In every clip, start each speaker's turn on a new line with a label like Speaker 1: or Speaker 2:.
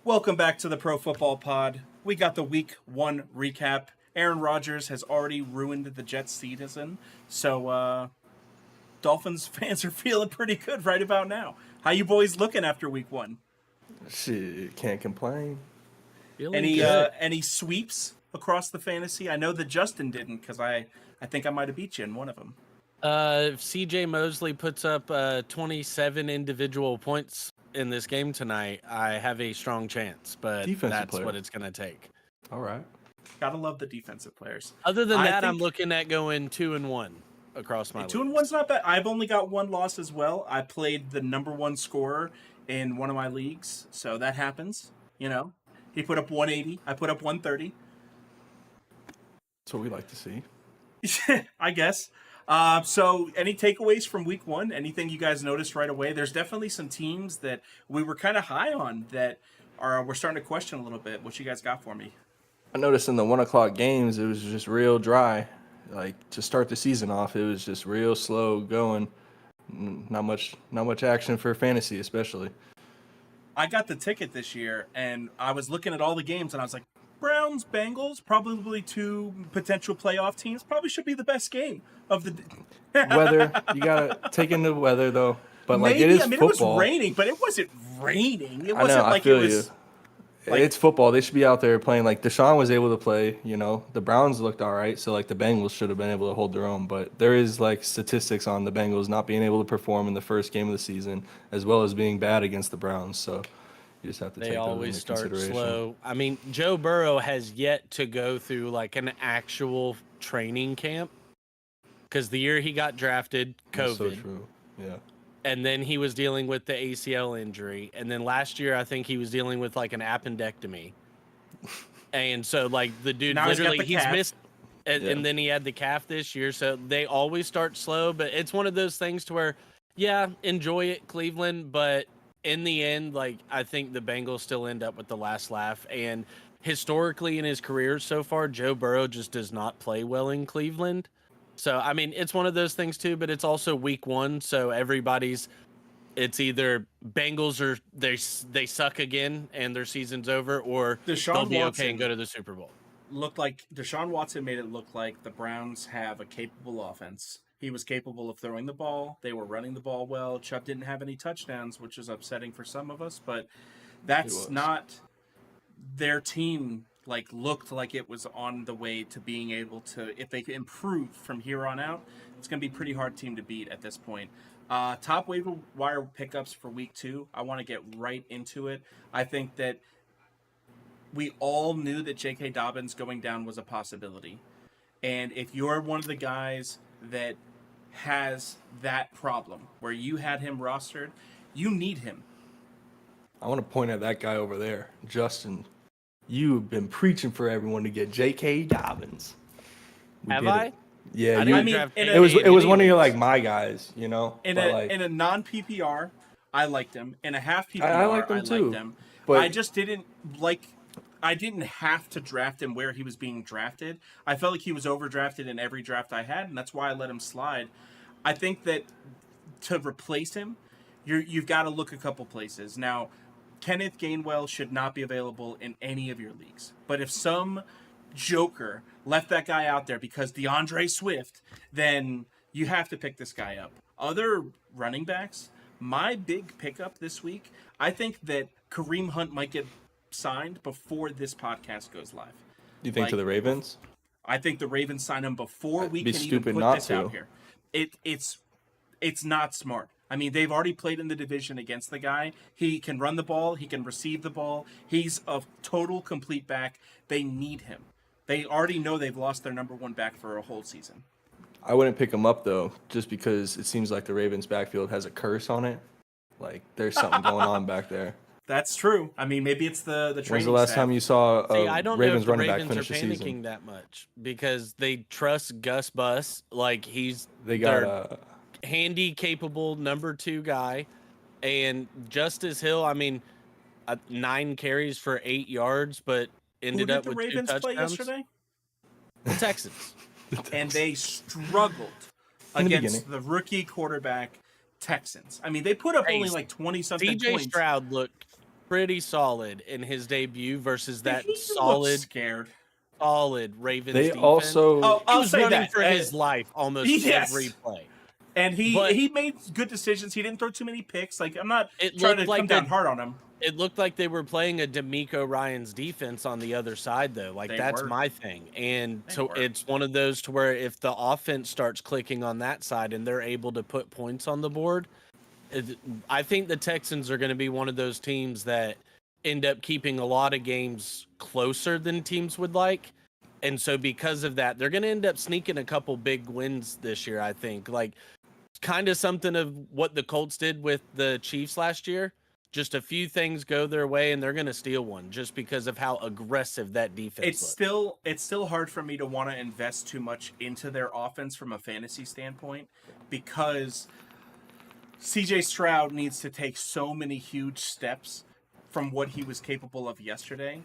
Speaker 1: Welcome back to the Pro Football Pod. We got the Week 1 recap. Aaron Rodgers has already ruined the Jets season, so Dolphins fans are feeling pretty good right about now. How you boys looking after Week 1?
Speaker 2: Shit, can't complain.
Speaker 1: Any sweeps across the fantasy? I know that Justin didn't because I think I might have beat you in one of them.
Speaker 3: If CJ Mosley puts up 27 individual points in this game tonight, I have a strong chance, but that's what it's going to take.
Speaker 2: All right.
Speaker 1: Gotta love the defensive players.
Speaker 3: Other than that, I'm looking at going 2-1 across my
Speaker 1: 2-1's not bad. I've only got one loss as well. I played the number one scorer in one of my leagues, so that happens. You know, he put up 180. I put up 130.
Speaker 2: That's what we like to see.
Speaker 1: I guess. So any takeaways from Week 1? Anything you guys noticed right away? There's definitely some teams that we were kind of high on that we're starting to question a little bit. What you guys got for me?
Speaker 2: I noticed in the 1 o'clock games, it was just real dry. Like to start the season off, it was just real slow going. Not much action for fantasy, especially.
Speaker 1: I got the ticket this year, and I was looking at all the games, and I was like, Browns, Bengals, probably two potential playoff teams. Probably should be the best game of the
Speaker 2: weather. You gotta take into weather though. But
Speaker 1: maybe,
Speaker 2: it is football.
Speaker 1: It was raining, but it wasn't raining. It wasn't
Speaker 2: I know,
Speaker 1: like
Speaker 2: I feel
Speaker 1: it was.
Speaker 2: Like, it's football. They should be out there playing. Like Deshaun was able to play. You know, the Browns looked all right. So like the Bengals should have been able to hold their own. But there is like statistics on the Bengals not being able to perform in the first game of the season, as well as being bad against the Browns. So. You just have to take those
Speaker 3: always
Speaker 2: into
Speaker 3: start
Speaker 2: consideration.
Speaker 3: slow. I mean, Joe Burrow has yet to go through like an actual training camp because the year he got drafted, COVID.
Speaker 2: That's so true. Yeah.
Speaker 3: And then he was dealing with the ACL injury, and then last year I think he was dealing with like an appendectomy. And so like the dude
Speaker 1: now
Speaker 3: literally
Speaker 1: he's
Speaker 3: missed, and then he had the calf this year. So they always start slow, but it's one of those things to where, yeah, enjoy it, Cleveland, but. In the end, like I think the Bengals still end up with the last laugh. And historically in his career so far, Joe Burrow just does not play well in Cleveland. So, I mean, it's one of those things too, but it's also Week 1. So it's either Bengals or they suck again and their season's over, or they'll be okay and go to the Super Bowl.
Speaker 1: Deshaun Watson made it look like the Browns have a capable offense. He was capable of throwing the ball. They were running the ball well. Chubb didn't have any touchdowns, which is upsetting for some of us, but that's not their team. Like looked like it was on the way to being able to, if they improve from here on out, it's going to be a pretty hard team to beat at this point. Top waiver wire pickups for Week 2. I want to get right into it. I think that we all knew that J.K. Dobbins going down was a possibility. And if you're one of the guys that has that problem where you had him rostered, you need him.
Speaker 2: I want to point at that guy over there, Justin. You've been preaching for everyone to get J.K. Dobbins.
Speaker 3: Have I?
Speaker 2: Yeah,
Speaker 3: it
Speaker 2: was one of your like my guys, you know.
Speaker 1: In a non PPR, I liked him. In a half PPR,
Speaker 2: I liked him too.
Speaker 1: But I just didn't like. I didn't have to draft him where he was being drafted. I felt like he was overdrafted in every draft I had, and that's why I let him slide. I think that to replace him, you've got to look a couple places. Now, Kenneth Gainwell should not be available in any of your leagues. But if some joker left that guy out there because DeAndre Swift, then you have to pick this guy up. Other running backs, my big pickup this week, I think that Kareem Hunt might get signed before this podcast goes live.
Speaker 2: You think to the Ravens?
Speaker 1: I think the Ravens sign him before we can even put this out here. It's not smart. I mean, they've already played in the division against the guy. He can run the ball. He can receive the ball. He's a total complete back. They need him. They already know they've lost their number one back for a whole season.
Speaker 2: I wouldn't pick him up, though, just because it seems like the Ravens' backfield has a curse on it. Like, there's something going on back there.
Speaker 1: That's true. I mean, maybe it's the training
Speaker 2: When's the last time you saw
Speaker 3: I don't
Speaker 2: Ravens
Speaker 3: know if the
Speaker 2: running back
Speaker 3: Ravens
Speaker 2: finish
Speaker 3: are
Speaker 2: the
Speaker 3: panicking
Speaker 2: season?
Speaker 3: that much because they trust Gus Bus. Like,
Speaker 2: They got
Speaker 3: handy, capable number 2 guy. And Justice Hill, I mean, 9 carries for 8 yards, but ended up with 2 touchdowns. Who did the Ravens play yesterday? The Texans.
Speaker 1: And they struggled against the rookie quarterback Texans. I mean, they put up only like 20-something points.
Speaker 3: C.J. Stroud looked pretty solid in his debut versus that
Speaker 1: He looked
Speaker 3: solid
Speaker 1: scared.
Speaker 3: Ravens
Speaker 2: They
Speaker 3: defense.
Speaker 2: also
Speaker 1: Oh,
Speaker 3: He
Speaker 1: I'll
Speaker 3: was
Speaker 1: say
Speaker 3: running
Speaker 1: that.
Speaker 3: for his life almost
Speaker 1: Yes.
Speaker 3: every play.
Speaker 1: And
Speaker 3: But
Speaker 1: he made good decisions. He didn't throw too many picks. Like, I'm not
Speaker 3: it
Speaker 1: trying to
Speaker 3: looked like
Speaker 1: come down hard on him.
Speaker 3: It looked like they were playing a D'Amico Ryans defense on the other side, though. Like,
Speaker 1: They
Speaker 3: that's
Speaker 1: were.
Speaker 3: my thing. And
Speaker 1: They
Speaker 3: so
Speaker 1: were.
Speaker 3: it's one of those to where if the offense starts clicking on that side and they're able to put points on the board, I think the Texans are going to be one of those teams that end up keeping a lot of games closer than teams would like. And so because of that, they're going to end up sneaking a couple big wins this year, I think. Like, kind of something of what the Colts did with the Chiefs last year. Just a few things go their way and they're going to steal one just because of how aggressive that defense looks.
Speaker 1: It's still hard for me to want to invest too much into their offense from a fantasy standpoint because CJ Stroud needs to take so many huge steps from what he was capable of yesterday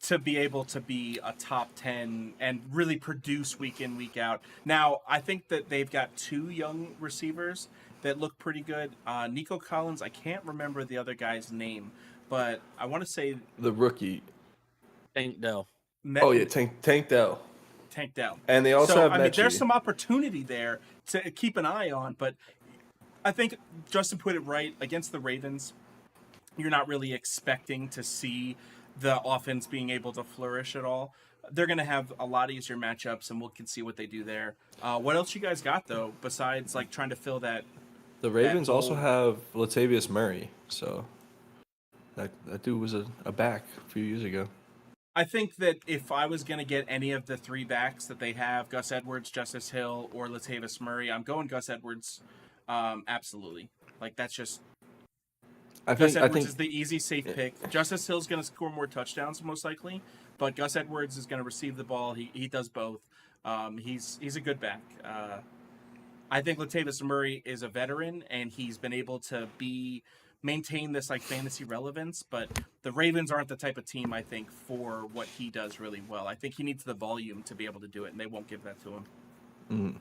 Speaker 1: to be able to be a top 10 and really produce week in, week out. Now, I think that they've got two young receivers that look pretty good. Nico Collins, I can't remember the other guy's name, but I want to say
Speaker 2: the rookie.
Speaker 3: Tank Dell.
Speaker 2: Tank Dell.
Speaker 1: Tank Dell.
Speaker 2: And they also have
Speaker 1: I mean,
Speaker 2: Mechie.
Speaker 1: there's some opportunity there to keep an eye on, but I think Justin put it right. Against the Ravens, you're not really expecting to see the offense being able to flourish at all. They're going to have a lot easier matchups, and we can see what they do there. What else you guys got, though, besides like trying to fill that?
Speaker 2: The Ravens
Speaker 1: that
Speaker 2: also
Speaker 1: hole?
Speaker 2: have Latavius Murray, so that dude was a back a few years ago.
Speaker 1: I think that if I was going to get any of the three backs that they have, Gus Edwards, Justice Hill, or Latavius Murray, I'm going Gus Edwards. Absolutely. Like, that's just... Gus Edwards is the easy, safe pick. Justice Hill's going to score more touchdowns, most likely, but Gus Edwards is going to receive the ball. He does both. He's a good back. I think Latavius Murray is a veteran, and he's been able to maintain this like fantasy relevance, but the Ravens aren't the type of team, I think, for what he does really well. I think he needs the volume to be able to do it, and they won't give that to him.
Speaker 2: Mm.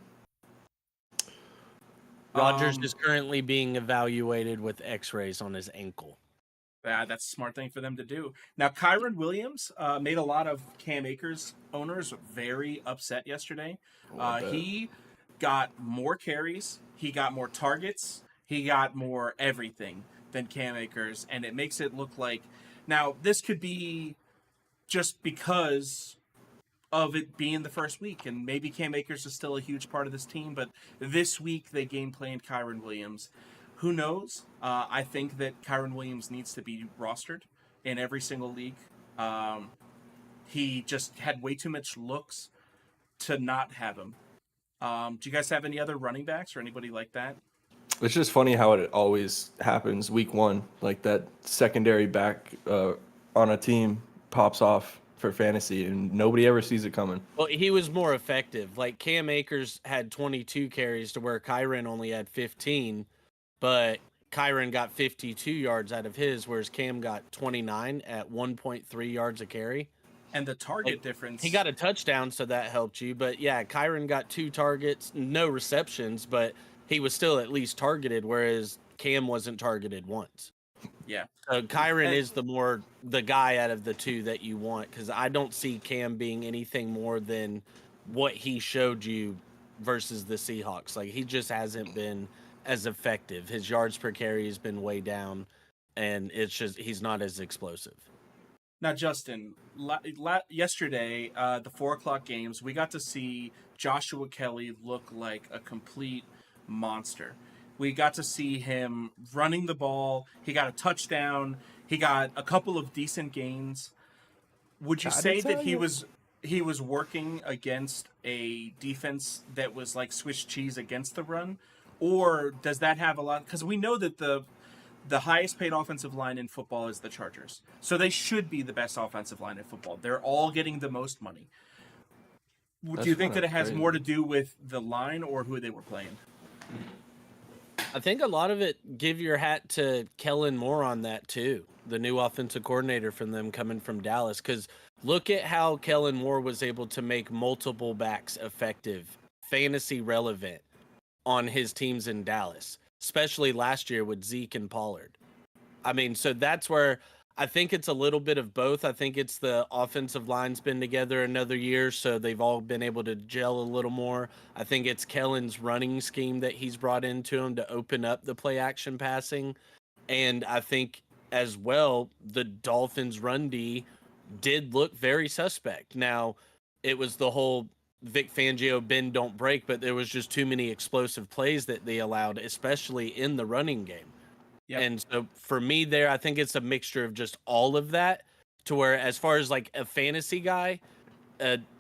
Speaker 3: Rodgers is currently being evaluated with x-rays on his ankle.
Speaker 1: Yeah, that's a smart thing for them to do. Now, Kyron Williams made a lot of Cam Akers owners very upset yesterday. He got more carries, he got more targets, he got more everything than Cam Akers, and it makes it look like... Now, this could be just because of it being the first week, and maybe Cam Akers is still a huge part of this team, but this week they game planned Kyron Williams. Who knows? I think that Kyron Williams needs to be rostered in every single league. He just had way too much looks to not have him. Do you guys have any other running backs or anybody like that?
Speaker 2: It's just funny how it always happens week one. Like that secondary back on a team pops off for fantasy, and nobody ever sees it coming.
Speaker 3: Well, he was more effective. Like Cam Akers had 22 carries to where Kyron only had 15, but Kyron got 52 yards out of his, whereas Cam got 29 at 1.3 yards a carry.
Speaker 1: And the target difference...
Speaker 3: He got a touchdown, so that helped you. But, yeah, Kyron got 2 targets, no receptions, but he was still at least targeted, whereas Cam wasn't targeted once.
Speaker 1: Yeah.
Speaker 3: So Kyron is the guy out of the two that you want, because I don't see Cam being anything more than what he showed you versus the Seahawks. Like, he just hasn't been as effective. His yards per carry has been way down, and it's just he's not as explosive.
Speaker 1: Now, Justin, yesterday, the 4 o'clock games, we got to see Joshua Kelly look like a complete monster. We got to see him running the ball. He got a touchdown. He got a couple of decent gains. Would you say that he was working against a defense that was like Swiss cheese against the run? Or does that have a lot? Because we know that the highest paid offensive line in football is the Chargers. So they should be the best offensive line in football. They're all getting the most money. Do you think that it has more to do with the line or who they were playing?
Speaker 3: I think a lot of it, give your hat to Kellen Moore on that too, the new offensive coordinator from them coming from Dallas. Because look at how Kellen Moore was able to make multiple backs effective, fantasy relevant on his teams in Dallas, especially last year with Zeke and Pollard. I mean, so that's where I think it's a little bit of both. I think it's the offensive line's been together another year, so they've all been able to gel a little more. I think it's Kellen's running scheme that he's brought into him to open up the play action passing. And I think as well, the Dolphins' run D did look very suspect. Now, it was the whole Vic Fangio bend don't break, but there was just too many explosive plays that they allowed, especially in the running game.
Speaker 1: Yep.
Speaker 3: And so for me there, I think it's a mixture of just all of that, to where as far as like a fantasy guy,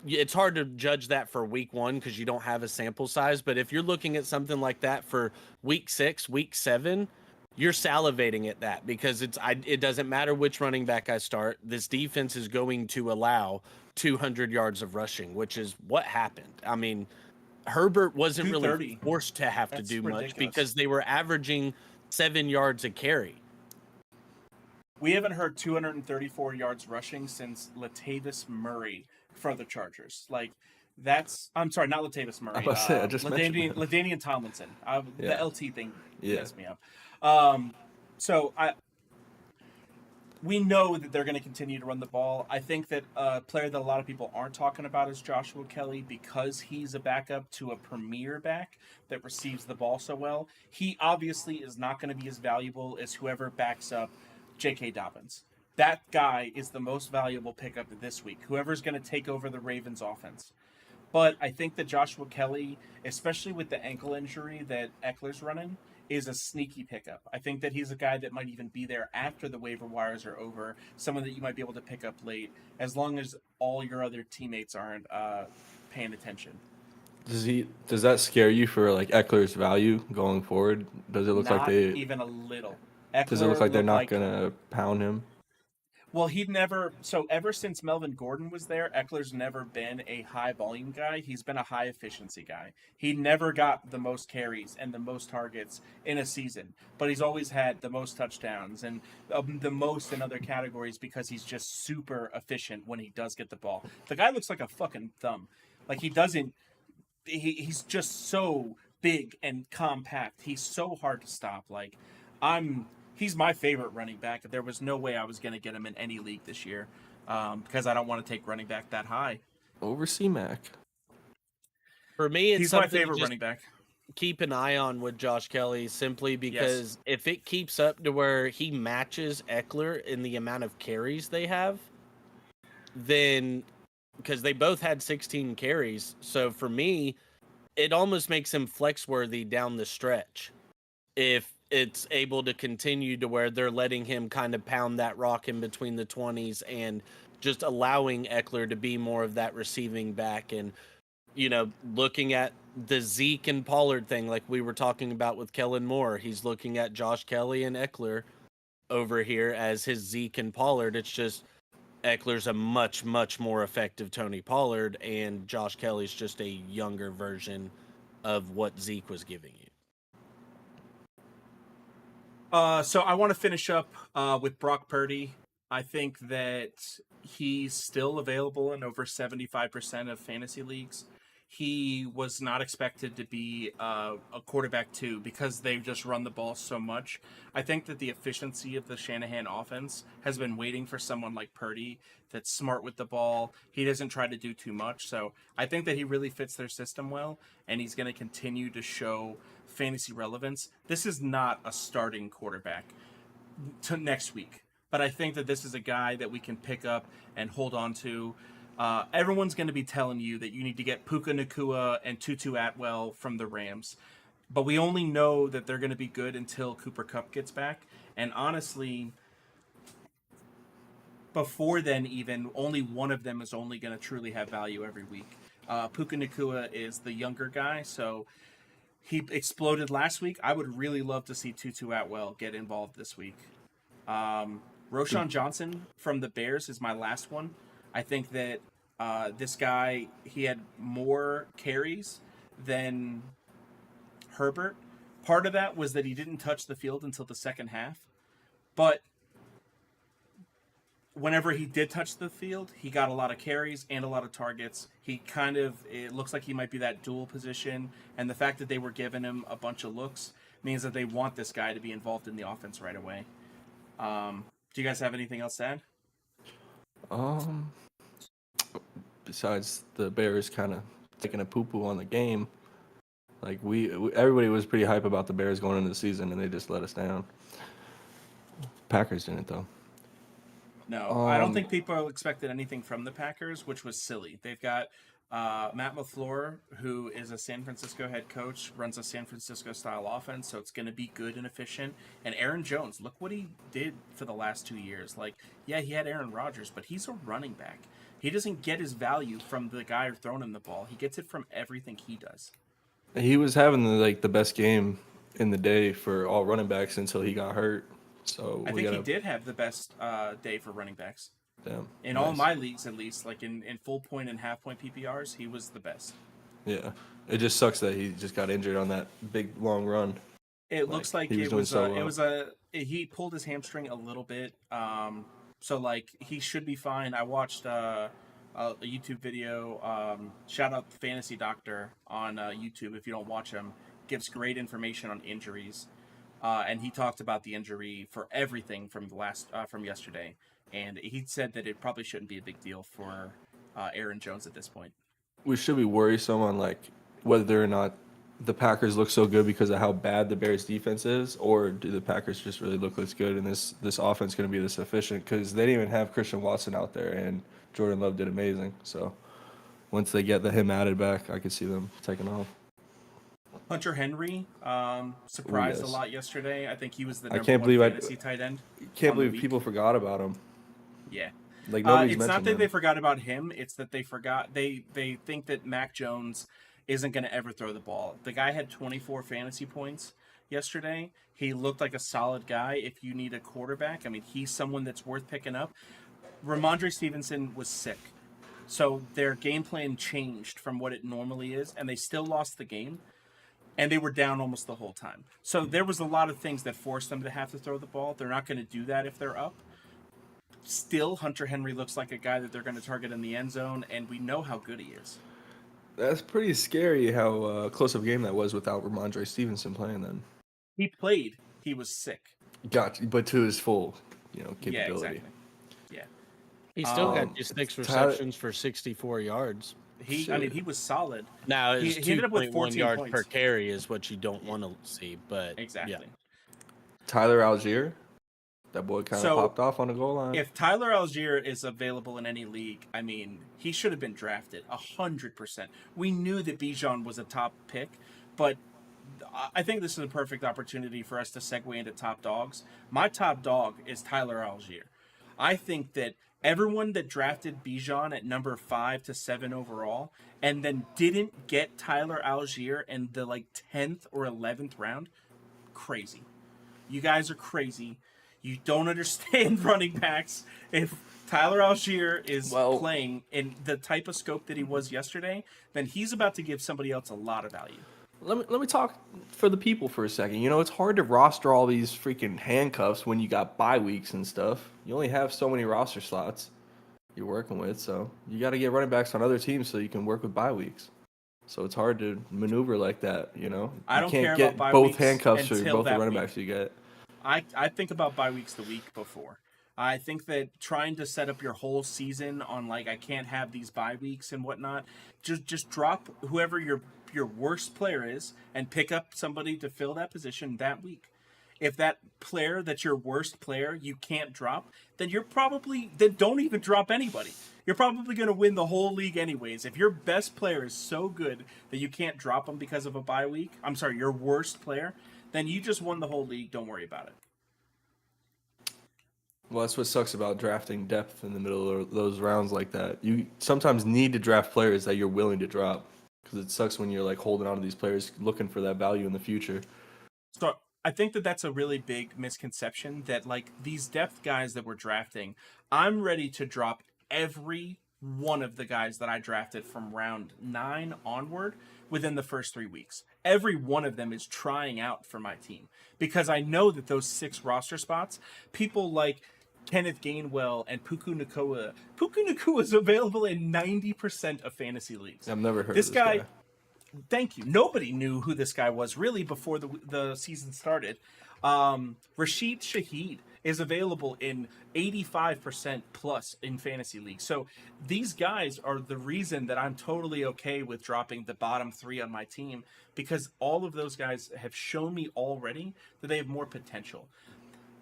Speaker 3: it's hard to judge that for week 1 because you don't have a sample size. But if you're looking at something like that for week 6, week 7, you're salivating at that, because it doesn't matter which running back I start. This defense is going to allow 200 yards of rushing, which is what happened. I mean, Herbert wasn't really
Speaker 1: 230.
Speaker 3: forced to have to
Speaker 1: That's
Speaker 3: do
Speaker 1: ridiculous.
Speaker 3: much because they were averaging 7 yards a carry.
Speaker 1: We haven't heard 234 yards rushing since Latavius Murray for the Chargers. Like, I'm sorry, not Latavius Murray.
Speaker 2: I was about to say, I just mentioned him.
Speaker 1: LaDainian Tomlinson. The
Speaker 2: Yeah.
Speaker 1: LT thing
Speaker 2: Yeah.
Speaker 1: messed me up. So we know that they're going to continue to run the ball. I think that a player that a lot of people aren't talking about is Joshua Kelly, because he's a backup to a premier back that receives the ball so well. He obviously is not going to be as valuable as whoever backs up J.K. Dobbins. That guy is the most valuable pickup this week, whoever's going to take over the Ravens offense. But I think that Joshua Kelly, especially with the ankle injury that Eckler's running, is a sneaky pickup. I think that he's a guy that might even be there after the waiver wires are over, someone that you might be able to pick up late, as long as all your other teammates aren't paying attention.
Speaker 2: Does that scare you for like Eckler's value going forward? Does it look
Speaker 1: Not
Speaker 2: like they
Speaker 1: even a little.
Speaker 2: Does it look like they're not
Speaker 1: looked
Speaker 2: gonna pound him?
Speaker 1: Well, ever since Melvin Gordon was there, Eckler's never been a high volume guy. He's been a high efficiency guy. He never got the most carries and the most targets in a season, but he's always had the most touchdowns and the most in other categories because he's just super efficient when he does get the ball. The guy looks like a fucking thumb. Like, he's just so big and compact. He's so hard to stop. Like, he's my favorite running back. There was no way I was going to get him in any league this year, because I don't want to take running back that high.
Speaker 2: Over C-Mac.
Speaker 3: For me, it's
Speaker 1: He's my
Speaker 3: something
Speaker 1: favorite
Speaker 3: to just
Speaker 1: running back.
Speaker 3: keep an eye on with Josh Kelly, simply because if it keeps up to where he matches Eckler in the amount of carries they have, then, because they both had 16 carries, so for me, it almost makes him flex worthy down the stretch. If it's able to continue to where they're letting him kind of pound that rock in between the 20s and just allowing Eckler to be more of that receiving back. And, looking at the Zeke and Pollard thing, like we were talking about with Kellen Moore, he's looking at Josh Kelly and Eckler over here as his Zeke and Pollard. It's just Eckler's a much, much more effective Tony Pollard, and Josh Kelly's just a younger version of what Zeke was giving you.
Speaker 1: So I want to finish up with Brock Purdy. I think that he's still available in over 75% of fantasy leagues. He was not expected to be a quarterback 2 because they've just run the ball so much. I think that the efficiency of the Shanahan offense has been waiting for someone like Purdy that's smart with the ball. He doesn't try to do too much. So I think that he really fits their system well, and he's going to continue to show fantasy relevance. This is not a starting quarterback to next week, but I think that this is a guy that we can pick up and hold on to. Everyone's going to be telling you that you need to get Puka Nacua and Tutu Atwell from the Rams, but we only know that they're going to be good until Cooper Kupp gets back. And honestly, before then, even only one of them is only going to truly have value every week. Puka Nacua is the younger guy, so he exploded last week. I would really love to see Tutu Atwell get involved this week. Roschon Johnson from the Bears is my last one. I think that this guy, he had more carries than Herbert. Part of that was that he didn't touch the field until the second half. But whenever he did touch the field, he got a lot of carries and a lot of targets. It looks like he might be that dual position. And the fact that they were giving him a bunch of looks means that they want this guy to be involved in the offense right away. Do you guys have anything else to add?
Speaker 2: Besides the Bears kind of taking a poo-poo on the game, like everybody was pretty hype about the Bears going into the season, and they just let us down. Packers didn't, though.
Speaker 1: No, I don't think people expected anything from the Packers, which was silly. They've got Matt LaFleur, who is a San Francisco head coach, runs a San Francisco-style offense, so it's going to be good and efficient. And Aaron Jones, look what he did for the last 2 years. Like, yeah, he had Aaron Rodgers, but he's a running back. He doesn't get his value from the guy throwing him the ball. He gets it from everything he does.
Speaker 2: He was having the best game in the day for all running backs until he got hurt. So
Speaker 1: I think he did have the best day for running backs.
Speaker 2: Damn,
Speaker 1: in
Speaker 2: nice.
Speaker 1: all my leagues, at least, like in full point and half point PPRs, he was the best.
Speaker 2: Yeah, it just sucks that he just got injured on that big long run.
Speaker 1: It looks like he pulled his hamstring a little bit. So like he should be fine. I watched a YouTube video. Shout out Fantasy Doctor on YouTube. If you don't watch him, gives great information on injuries. And he talked about the injury for everything from from yesterday, and he said that it probably shouldn't be a big deal for Aaron Jones at this point.
Speaker 2: We should be worrisome on like whether or not the Packers look so good because of how bad the Bears defense is, or do the Packers just really look this good and this offense going to be this efficient? Because they didn't even have Christian Watson out there, and Jordan Love did amazing. So once they get him added back, I could see them taking off.
Speaker 1: Hunter Henry surprised a lot yesterday. I think he was the number fantasy tight end.
Speaker 2: Can't believe people forgot about him.
Speaker 1: Yeah.
Speaker 2: Like nobody's
Speaker 1: it's not that
Speaker 2: him.
Speaker 1: They forgot about him. It's that they forgot. They think that Mac Jones isn't going to ever throw the ball. The guy had 24 fantasy points yesterday. He looked like a solid guy. If you need a quarterback, I mean, he's someone that's worth picking up. Ramondre Stevenson was sick. So their game plan changed from what it normally is, and they still lost the game. And they were down almost the whole time. So there was a lot of things that forced them to have to throw the ball. They're not going to do that if they're up. Still, Hunter Henry looks like a guy that they're going to target in the end zone, and we know how good he is.
Speaker 2: That's pretty scary how close of a game that was without Ramondre Stevenson playing then.
Speaker 1: He played. He was sick.
Speaker 2: Gotcha, but to his full, capability.
Speaker 1: Yeah, exactly. Yeah.
Speaker 3: He still got just 6 receptions for 64 yards.
Speaker 1: He was solid.
Speaker 3: Now,
Speaker 1: he ended up with 14
Speaker 3: yards
Speaker 1: points
Speaker 3: per carry is what you don't want to see, but
Speaker 1: exactly.
Speaker 3: Yeah.
Speaker 2: Tyler Algier, that boy kind of popped off on the goal line.
Speaker 1: If Tyler Algier is available in any league, I mean, he should have been drafted 100%. We knew that Bijan was a top pick, but I think this is a perfect opportunity for us to segue into top dogs. My top dog is Tyler Algier. I think that everyone that drafted Bijan at number 5 to 7 overall and then didn't get Tyler Algier in the 10th or 11th round, crazy. You guys are crazy. You don't understand running backs. If Tyler Algier is playing in the type of scope that he was yesterday, then he's about to give somebody else a lot of value.
Speaker 2: Let me talk for the people for a second. It's hard to roster all these freaking handcuffs when you got bye weeks and stuff. You only have so many roster slots you're working with, so you got to get running backs on other teams so you can work with bye weeks. So it's hard to maneuver like that,
Speaker 1: I don't care
Speaker 2: get
Speaker 1: about bye
Speaker 2: both
Speaker 1: weeks
Speaker 2: handcuffs for
Speaker 1: until
Speaker 2: both the
Speaker 1: that
Speaker 2: running
Speaker 1: week.
Speaker 2: backs you get.
Speaker 1: I think about bye weeks the week before. I think that trying to set up your whole season on I can't have these bye weeks and whatnot, just drop whoever your worst player is and pick up somebody to fill that position that week. If that player that's your worst player you can't drop, then don't even drop anybody. You're probably going to win the whole league anyways. If your best player is so good that you can't drop them because of a bye week, your worst player, then you just won the whole league. Don't worry about it.
Speaker 2: Well, that's what sucks about drafting depth in the middle of those rounds like that. You sometimes need to draft players that you're willing to drop, because it sucks when you're holding on to these players looking for that value in the future.
Speaker 1: So I think that that's a really big misconception that these depth guys that we're drafting, I'm ready to drop every one of the guys that I drafted from round 9 onward within the first 3 weeks. Every one of them is trying out for my team because I know that those 6 roster spots, people like Kenneth Gainwell and Puka Nacua. Puka Nacua is available in 90% of fantasy leagues.
Speaker 2: I've never heard of this guy.
Speaker 1: Thank you. Nobody knew who this guy was really before the season started. Rashid Shaheed is available in 85% plus in fantasy leagues. So these guys are the reason that I'm totally okay with dropping the bottom 3 on my team, because all of those guys have shown me already that they have more potential.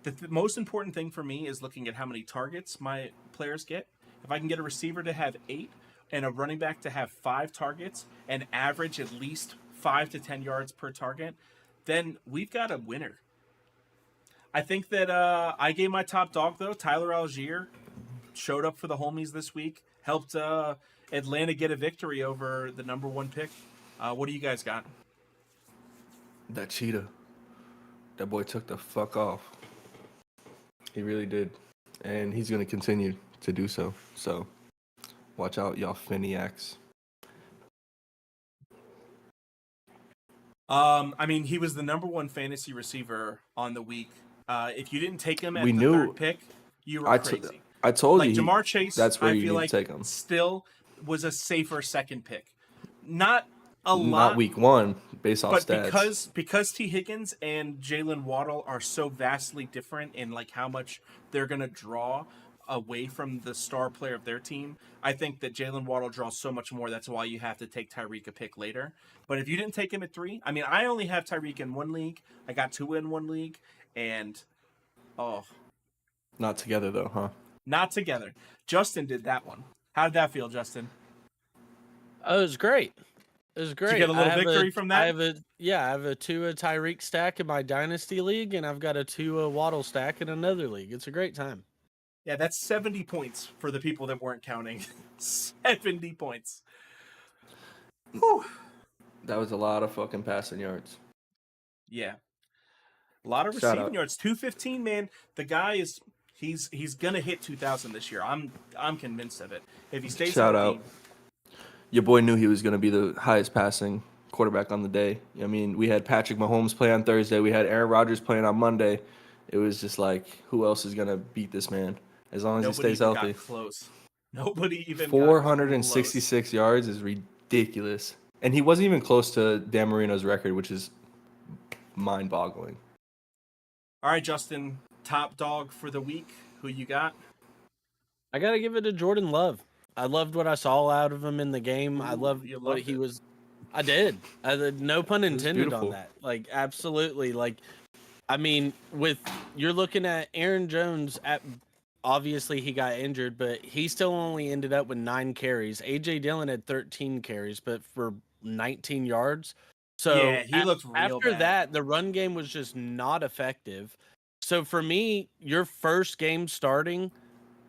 Speaker 1: The most important thing for me is looking at how many targets my players get. If I can get a receiver to have 8 and a running back to have 5 targets and average at least 5 to 10 yards per target, then we've got a winner. I think that I gave my top dog, though. Tyler Algier showed up for the homies this week, helped Atlanta get a victory over the number 1 pick. What do you guys got?
Speaker 2: That cheetah. That boy took the fuck off. He really did. And he's going to continue to do so. So, watch out, y'all Finiacs.
Speaker 1: I mean, he was the number 1 fantasy receiver on the week. If you didn't take him at the 3rd pick, you were crazy.
Speaker 2: I told
Speaker 1: like
Speaker 2: you.
Speaker 1: Jamar Chase,
Speaker 2: that's where
Speaker 1: I
Speaker 2: you
Speaker 1: feel
Speaker 2: need
Speaker 1: like
Speaker 2: to take him.
Speaker 1: Still was a safer 2nd pick. Not a lot.
Speaker 2: Not week 1, based off stats.
Speaker 1: But because T. Higgins and Jalen Waddle are so vastly different in like how much they're going to draw away from the star player of their team, I think that Jalen Waddle draws so much more. That's why you have to take Tyreek a pick later. But if you didn't take him at 3, I mean, I only have Tyreek in 1 league. I got 2 in 1 league, and
Speaker 2: not together though, huh?
Speaker 1: Not together. Justin did that one. How did that feel, Justin?
Speaker 3: Oh, it was great. It was great.
Speaker 1: Did you get a little victory from that?
Speaker 3: I have a Tua Tyreek stack in my dynasty league, and I've got a Tua Waddle stack in another league. It's a great time.
Speaker 1: Yeah, that's 70 points for the people that weren't counting. 70 points. Whew.
Speaker 2: That was a lot of fucking passing yards.
Speaker 1: Yeah. A lot of receiving yards. 215, man. The guy is he's gonna hit 2,000 this year. I'm convinced of it. If he stays
Speaker 2: Shout
Speaker 1: healthy.
Speaker 2: out. Your boy knew he was going to be the highest passing quarterback on the day. I mean, we had Patrick Mahomes play on Thursday. We had Aaron Rodgers playing on Monday. It was just like, who else is going to beat this man as long as he stays healthy?
Speaker 1: Nobody even
Speaker 2: 466 yards is ridiculous. And he wasn't even close to Dan Marino's record, which is mind-boggling.
Speaker 1: All right, Justin, top dog for the week. Who you got?
Speaker 3: I got to give it to Jordan Love. I loved what I saw out of him in the game.
Speaker 1: Ooh,
Speaker 3: I loved what he was. I did. No pun intended on that. Like, absolutely. Like, I mean, you're looking at Aaron Jones. Obviously, he got injured, but he still only ended up with 9 carries. A.J. Dillon had 13 carries, but for 19 yards. So
Speaker 1: yeah, he looked real
Speaker 3: after
Speaker 1: bad.
Speaker 3: that, the run game was just not effective. So for me, your first game starting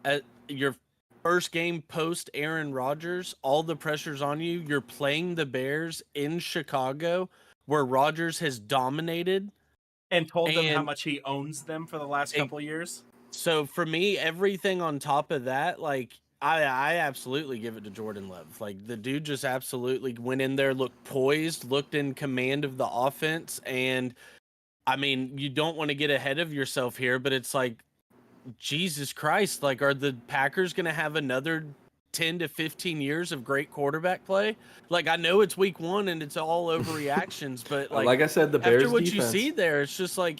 Speaker 3: at your first game post Aaron Rodgers, all the pressure's on you. You're playing the Bears in Chicago, where Rodgers has dominated.
Speaker 1: And told them how much he owns them for the last couple of years.
Speaker 3: So for me, everything on top of that, like, I absolutely give it to Jordan Love. Like, the dude just absolutely went in there, looked poised, looked in command of the offense. And, I mean, you don't want to get ahead of yourself here, but it's like, Jesus Christ, like, are the Packers going to have another 10 to 15 years of great quarterback play? Like, I know it's week 1 and it's all overreactions, but like
Speaker 2: I said, the Bears
Speaker 3: after what
Speaker 2: defense.
Speaker 3: you see there, it's just like,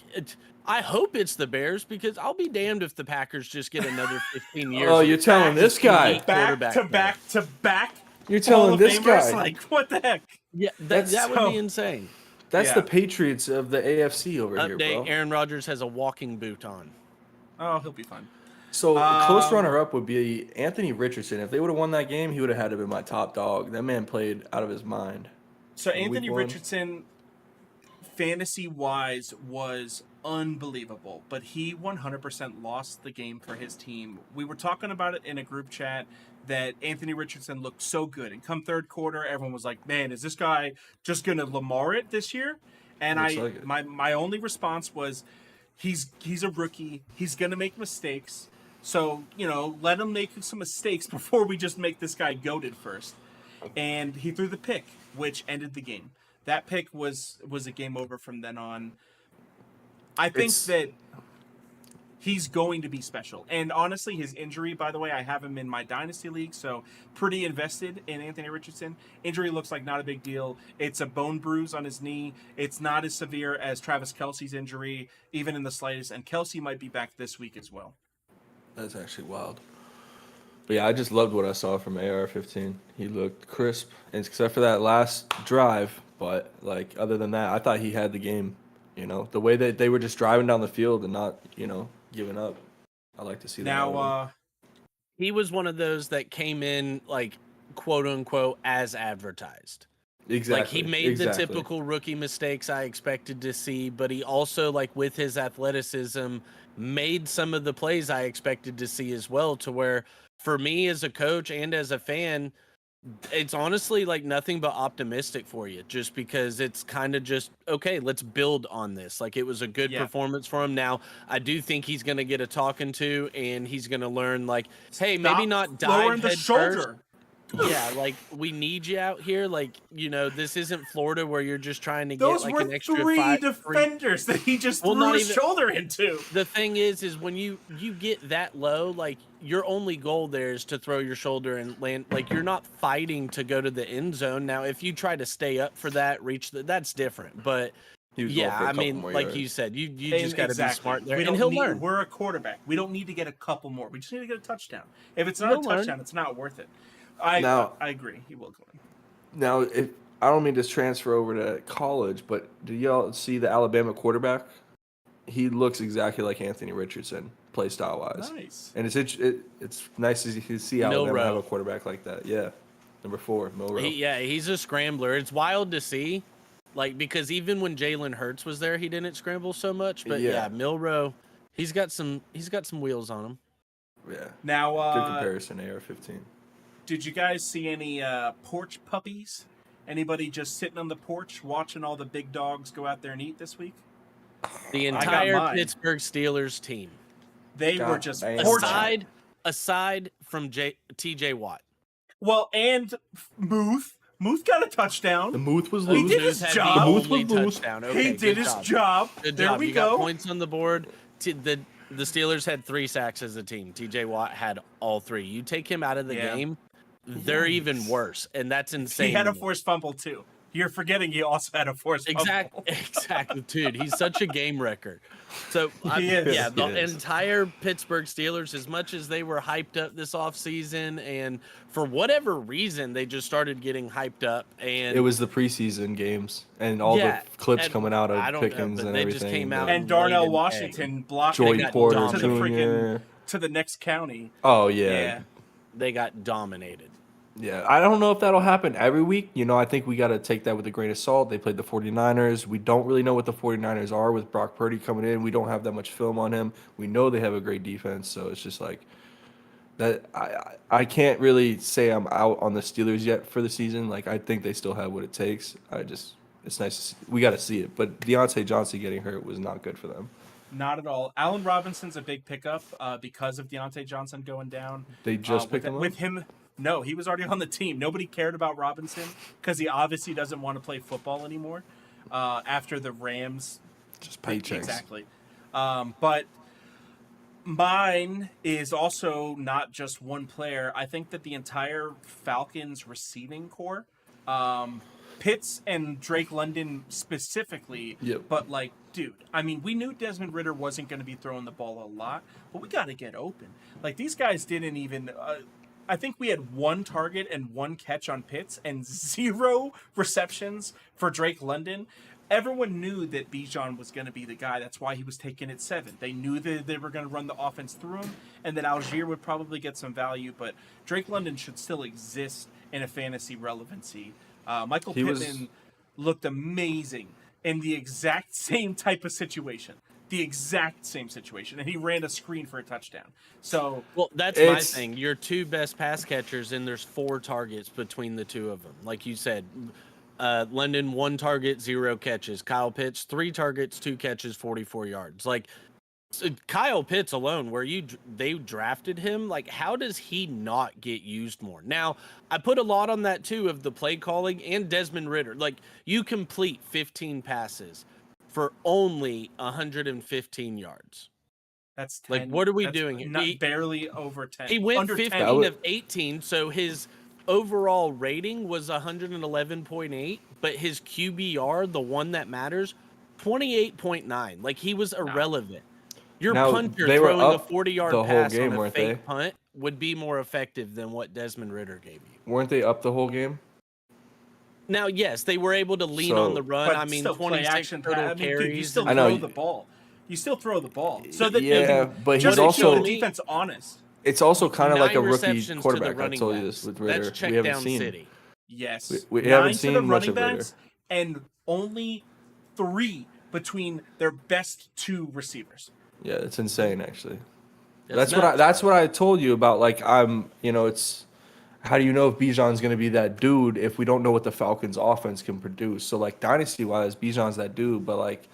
Speaker 3: I hope it's the Bears, because I'll be damned if the Packers just get another 15 years.
Speaker 2: Oh, you're telling this guy.
Speaker 1: Back to back.
Speaker 2: You're telling this guy.
Speaker 1: Like, what the heck?
Speaker 3: Yeah, that would be insane.
Speaker 2: That's the Patriots of the AFC over here, bro.
Speaker 3: Aaron Rodgers has a walking boot on.
Speaker 1: Oh, he'll be fine.
Speaker 2: So a close runner-up would be Anthony Richardson. If they would have won that game, he would have had to be my top dog. That man played out of his mind.
Speaker 1: So Anthony Richardson, fantasy-wise, was unbelievable, but he 100% lost the game for his team. We were talking about it in a group chat that Anthony Richardson looked so good, and come third quarter, everyone was like, "Man, is this guy just gonna Lamar it this year?" And my only response was, he's a rookie. He's gonna make mistakes. So, let him make some mistakes before we just make this guy goated first. And he threw the pick, which ended the game. That pick was a game over from then on. I think that he's going to be special. And honestly, his injury, by the way, I have him in my Dynasty League, so pretty invested in Anthony Richardson. Injury looks like not a big deal. It's a bone bruise on his knee. It's not as severe as Travis Kelce's injury, even in the slightest, and Kelce might be back this week as well.
Speaker 2: That's actually wild. But yeah, I just loved what I saw from AR-15. He looked crisp, and except for that last drive. But like other than that, I thought he had the game. You know, the way that they were just driving down the field and not, giving up. I like to see that.
Speaker 1: Now,
Speaker 3: he was one of those that came in like quote unquote as advertised.
Speaker 2: Exactly.
Speaker 3: Like he made the typical rookie mistakes I expected to see, but he also, like with his athleticism, made some of the plays I expected to see as well, to where for me as a coach and as a fan, it's honestly like nothing but optimistic for you, just because it's kind of just, okay, let's build on this. Like it was a good performance for him. Now, I do think he's going to get a talking to, and he's going to learn like, hey, maybe not dive head first. Yeah, like we need you out here. Like, this isn't Florida where you're just trying to get like an extra
Speaker 1: three defenders that he just threw his shoulder into.
Speaker 3: The thing is when you get that low, like your only goal there is to throw your shoulder and land. Like you're not fighting to go to the end zone. Now, if you try to stay up for that, that's different. But yeah, I mean, like you said, you just got to be smart there, and he'll learn.
Speaker 1: We're a quarterback. We don't need to get a couple more. We just need to get a touchdown. If it's not a touchdown, it's not worth it. I agree. He will go in.
Speaker 2: Now, if I don't mean to transfer over to college, but do y'all see the Alabama quarterback? He looks exactly like Anthony Richardson, play style wise.
Speaker 1: Nice.
Speaker 2: And it's nice to see Alabama have a quarterback like that. Yeah, number 4, Milroe.
Speaker 3: He's a scrambler. It's wild to see, like because even when Jalen Hurts was there, he didn't scramble so much. But yeah Milroe, he's got some wheels on him.
Speaker 2: Yeah.
Speaker 1: Now,
Speaker 2: good comparison, AR-15.
Speaker 1: Did you guys see any porch puppies? Anybody just sitting on the porch watching all the big dogs go out there and eat this week?
Speaker 3: The entire Pittsburgh Steelers team.
Speaker 1: They were just
Speaker 3: aside from TJ Watt.
Speaker 1: Well, and Muth. Muth got a touchdown.
Speaker 2: The Muth was loose.
Speaker 1: He did his job.
Speaker 2: The Muth was loose.
Speaker 3: Okay,
Speaker 1: he did his job.
Speaker 3: Good
Speaker 1: there
Speaker 3: job.
Speaker 1: we
Speaker 3: you
Speaker 1: go.
Speaker 3: Got points on the board. The Steelers had 3 sacks as a team. TJ Watt had all 3. You take him out of the game, they're even worse, and that's insane.
Speaker 1: He had a forced fumble too. You're forgetting he also had a forced fumble.
Speaker 3: Exactly, dude. He's such a game wrecker. So, the entire Pittsburgh Steelers, as much as they were hyped up this offseason, and for whatever reason, they just started getting hyped up. And
Speaker 2: it was the preseason games and all the clips coming out of Pickens and everything.
Speaker 3: Just came out
Speaker 1: and Darnell Washington blocked
Speaker 2: Joey Porter
Speaker 1: to the next county.
Speaker 2: Oh, yeah.
Speaker 3: They got dominated.
Speaker 2: Yeah, I don't know if that'll happen every week. I think we got to take that with a grain of salt. They played the 49ers. We don't really know what the 49ers are with Brock Purdy coming in. We don't have that much film on him. We know they have a great defense, so it's just like that. I can't really say I'm out on the Steelers yet for the season. Like, I think they still have what it takes. It's nice to see. We got to see it. But Deontay Johnson getting hurt was not good for them.
Speaker 1: Not at all. Allen Robinson's a big pickup because of Deontay Johnson going down.
Speaker 2: They just picked him up?
Speaker 1: With him. No, he was already on the team. Nobody cared about Robinson because he obviously doesn't want to play football anymore after the Rams.
Speaker 2: Just paychecks.
Speaker 1: Exactly. But mine is also not just one player. I think that the entire Falcons receiving core, Pitts and Drake London specifically, but like, dude, I mean, we knew Desmond Ridder wasn't going to be throwing the ball a lot, but we got to get open. Like, these guys didn't even... I think we had 1 target and 1 catch on Pitts and 0 receptions for Drake London. Everyone knew that Bijan was going to be the guy. That's why he was taken at 7. They knew that they were going to run the offense through him, and that Algier would probably get some value, but Drake London should still exist in a fantasy relevancy. Michael Pittman looked amazing in the exact same type of situation. And he ran a screen for a touchdown. So,
Speaker 3: well, that's my thing. Your 2 best pass catchers, and there's 4 targets between the 2 of them. Like you said, London 1 target, 0 catches. Kyle Pitts 3 targets, 2 catches, 44 yards. Like Kyle Pitts alone, where they drafted him, like how does he not get used more? Now, I put a lot on that too of the play calling and Desmond Ridder. Like you complete 15 passes for only 115 yards.
Speaker 1: That's 10.
Speaker 3: Like, what are we
Speaker 1: That's
Speaker 3: doing here?
Speaker 1: Not barely over 10.
Speaker 3: He went
Speaker 1: Under
Speaker 3: 15
Speaker 1: 10.
Speaker 3: of 18, so his overall rating was 111.8, but his QBR, the one that matters, 28.9. Like, he was irrelevant. Your
Speaker 2: Now,
Speaker 3: punter
Speaker 2: they were
Speaker 3: throwing a
Speaker 2: up
Speaker 3: 40-yard
Speaker 2: the whole
Speaker 3: pass
Speaker 2: game,
Speaker 3: on a
Speaker 2: weren't
Speaker 3: fake
Speaker 2: they?
Speaker 3: punt would be more effective than what Desmond Ridder gave you.
Speaker 2: Weren't they up the whole game?
Speaker 3: Now, yes, they were able to lean on the run.
Speaker 1: But
Speaker 3: I mean,
Speaker 1: still play
Speaker 3: 26
Speaker 1: action
Speaker 3: total
Speaker 1: pass. I mean,
Speaker 3: carries.
Speaker 1: dude, you still
Speaker 2: I know.
Speaker 1: throw the ball. You still throw the ball. So that
Speaker 2: Yeah, but
Speaker 1: just
Speaker 2: he's
Speaker 1: to keep
Speaker 2: also
Speaker 1: the defense honest.
Speaker 2: It's also kind of like a
Speaker 3: 9
Speaker 2: rookie
Speaker 3: receptions to the
Speaker 2: quarterback. I
Speaker 3: running
Speaker 2: told you
Speaker 3: backs.
Speaker 2: this with Ridder.
Speaker 3: That's
Speaker 2: We
Speaker 3: check
Speaker 2: haven't
Speaker 3: down
Speaker 2: seen.
Speaker 3: city.
Speaker 1: Yes.
Speaker 2: We
Speaker 1: 9
Speaker 2: haven't
Speaker 1: to
Speaker 2: seen
Speaker 1: the
Speaker 2: much
Speaker 1: running
Speaker 2: of Ridder.
Speaker 1: backs and only 3 between their best 2 receivers.
Speaker 2: Yeah, it's insane actually.
Speaker 3: That's
Speaker 2: That's what I told you about. Like it's how do you know if Bijan's going to be that dude if we don't know what the Falcons' offense can produce? So like dynasty wise, Bijan's that dude, but like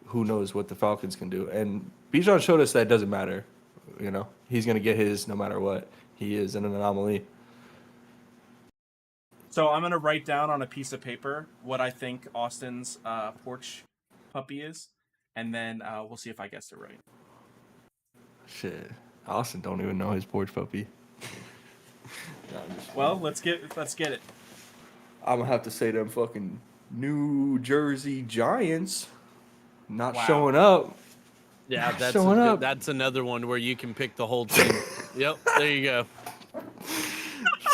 Speaker 2: who knows what the Falcons can do? And Bijan showed us that it doesn't matter. You know, he's going to get his no matter what. He is an anomaly.
Speaker 1: So I'm gonna write down on a piece of paper what I think Austin's porch puppy is, and then we'll see if I guessed it right.
Speaker 2: Shit, Austin don't even know his porch puppy. No,
Speaker 1: Well, let's get it.
Speaker 2: I'm gonna have to say them fucking New Jersey Giants not
Speaker 1: Wow.
Speaker 2: showing up.
Speaker 3: Yeah, that's
Speaker 2: Showing up.
Speaker 3: that's another one where you can pick the whole team. Yep, there you go.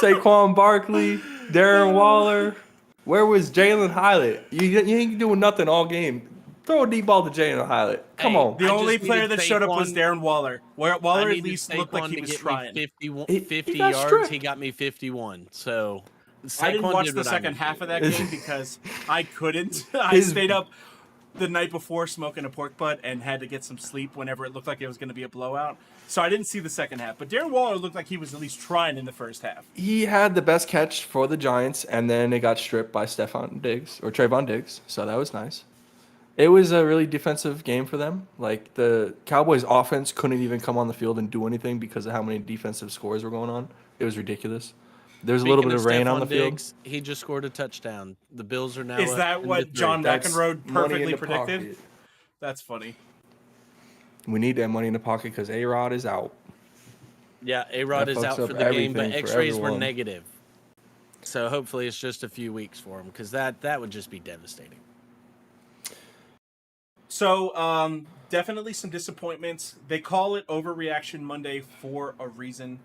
Speaker 2: Saquon Barkley, Darren Waller. Where was Jalen Hylett? You ain't doing nothing all game. Throw a deep ball to Jalen Hylett. Come
Speaker 3: Hey,
Speaker 2: on.
Speaker 1: The
Speaker 3: I
Speaker 1: only
Speaker 3: just
Speaker 1: player
Speaker 3: needed
Speaker 1: that showed up was
Speaker 3: Saquon-
Speaker 1: Darren Waller. Waller
Speaker 3: I
Speaker 1: at
Speaker 3: needed
Speaker 1: least looked like
Speaker 3: Saquon
Speaker 1: he
Speaker 3: to
Speaker 1: was
Speaker 3: get
Speaker 1: trying.
Speaker 3: me 50,
Speaker 2: He
Speaker 3: 50
Speaker 2: got
Speaker 3: yards.
Speaker 2: stripped.
Speaker 3: He got me 51. So
Speaker 1: I didn't
Speaker 3: Saquon
Speaker 1: watch
Speaker 3: did
Speaker 1: the
Speaker 3: what I
Speaker 1: second
Speaker 3: needed
Speaker 1: half
Speaker 3: to.
Speaker 1: of that game because I couldn't. I
Speaker 2: His-
Speaker 1: stayed up the night before smoking a pork butt and had to get some sleep whenever it looked like it was going to be a blowout. So I didn't see the second half. But Darren Waller looked like he was at least trying in the first half.
Speaker 2: He had the best catch for the Giants, and then it got stripped by Trayvon Diggs. So that was nice. It was a really defensive game for them. Like the Cowboys' offense couldn't even come on the field and do anything because of how many defensive scores were going on. It was ridiculous. There's a little bit of rain on the field.
Speaker 3: Diggs, he just scored a touchdown. The Bills are now.
Speaker 1: Is that what
Speaker 3: 10-3.
Speaker 1: John
Speaker 2: That's
Speaker 1: McEnroe
Speaker 2: money in
Speaker 1: perfectly
Speaker 2: the
Speaker 1: predicted?
Speaker 2: pocket.
Speaker 1: That's funny.
Speaker 2: We need that money in the pocket because A-Rod is out.
Speaker 3: Yeah, A-Rod
Speaker 2: That
Speaker 3: is
Speaker 2: fucks
Speaker 3: out
Speaker 2: up
Speaker 3: for the game, but
Speaker 2: everything for
Speaker 3: X-rays were
Speaker 2: everyone.
Speaker 3: negative. So hopefully it's just a few weeks for him because that would just be devastating.
Speaker 1: So, definitely some disappointments. They call it Overreaction Monday for a reason.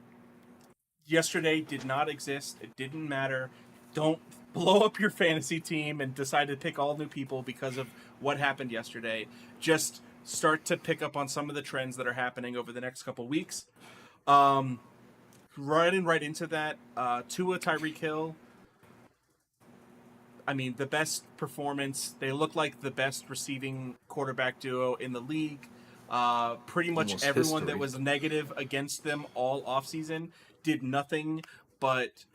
Speaker 1: Yesterday did not exist. It didn't matter. Don't blow up your fantasy team and decide to pick all new people because of what happened yesterday. Just start to pick up on some of the trends that are happening over the next couple weeks. Right into that. Tua, Tyreek Hill. I mean, the best performance. They look like the best receiving quarterback duo in the league. Pretty much
Speaker 2: Almost
Speaker 1: everyone that
Speaker 2: history.
Speaker 1: was negative against them all offseason did nothing but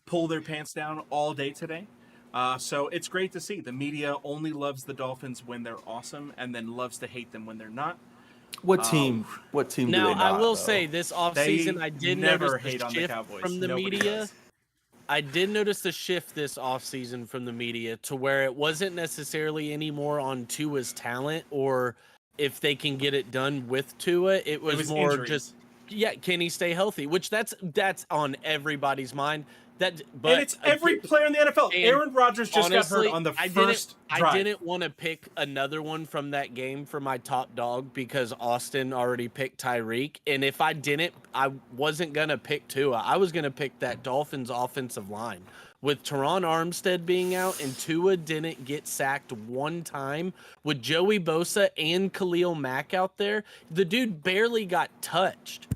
Speaker 1: pull their pants down all day today. So it's great to see. The media only loves the Dolphins when they're awesome and then loves to hate them when they're not.
Speaker 2: What team? What team?
Speaker 3: Now,
Speaker 2: do they not,
Speaker 3: I will
Speaker 2: though?
Speaker 3: say this
Speaker 1: They
Speaker 3: offseason, I did
Speaker 1: never
Speaker 3: notice
Speaker 1: hate
Speaker 3: the
Speaker 1: on the
Speaker 3: shift
Speaker 1: Cowboys.
Speaker 3: from the
Speaker 1: Nobody
Speaker 3: media.
Speaker 1: does.
Speaker 3: I did notice the shift this offseason from the media to where it wasn't necessarily anymore on Tua's talent or if they can get it done with Tua. It was more
Speaker 1: injuries.
Speaker 3: just, yeah, can he stay healthy? Which that's on everybody's mind. But
Speaker 1: And it's every player in the NFL.
Speaker 3: and
Speaker 1: Aaron Rodgers just
Speaker 3: honestly,
Speaker 1: got hurt on the
Speaker 3: I
Speaker 1: first drive.
Speaker 3: I didn't want to pick another one from that game for my top dog because Austin already picked Tyreek. And if I didn't, I wasn't going to pick Tua. I was going to pick that Dolphins offensive line. With Teron Armstead being out and Tua didn't get sacked one time, with Joey Bosa and Khalil Mack out there, the dude barely got touched.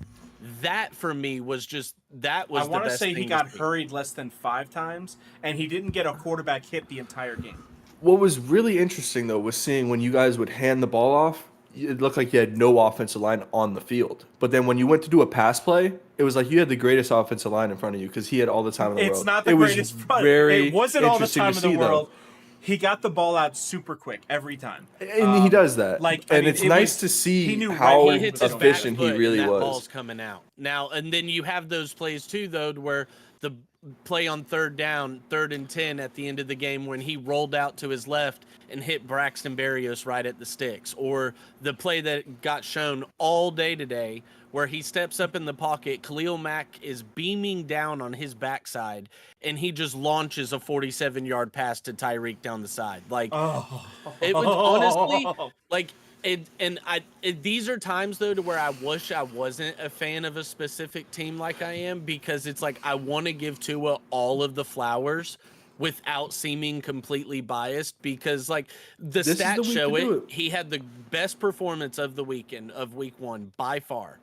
Speaker 3: That for me was just
Speaker 1: I want to
Speaker 3: best
Speaker 1: say he
Speaker 3: thing
Speaker 1: got
Speaker 3: see.
Speaker 1: hurried less than 5 times, and he didn't get a quarterback hit the entire game.
Speaker 2: What was really interesting though was seeing when you guys would hand the ball off, it looked like you had no offensive line on the field. But then when you went to do a pass play, it was like you had the greatest offensive line in front of you because he had all the time in the world.
Speaker 1: It's not the
Speaker 2: it
Speaker 1: greatest.
Speaker 2: Was very
Speaker 1: it wasn't all the
Speaker 2: interesting
Speaker 1: time
Speaker 2: to
Speaker 1: in the
Speaker 2: see, though.
Speaker 1: world. He got the ball out super quick every time.
Speaker 2: And he does that.
Speaker 1: and
Speaker 2: it's nice to see
Speaker 1: he knew
Speaker 2: how
Speaker 1: right
Speaker 3: He hits his
Speaker 2: efficient
Speaker 3: back
Speaker 2: he
Speaker 3: foot
Speaker 2: really
Speaker 3: and that
Speaker 2: was.
Speaker 3: ball's coming out now, and then you have those plays too, though, where play on 3rd down, 3rd and 10 at the end of the game when he rolled out to his left and hit Braxton Berrios right at the sticks, or the play that got shown all day today where he steps up in the pocket, Khalil Mack is beaming down on his backside, and he just launches a 47-yard pass to Tyreek down the side. Like, it was honestly, like, these are times, though, to where I wish I wasn't a fan of a specific team like I am, because it's like I want to give Tua all of the flowers without seeming completely biased, because, like, the stats show it. He had the best performance of the weekend of week 1 by far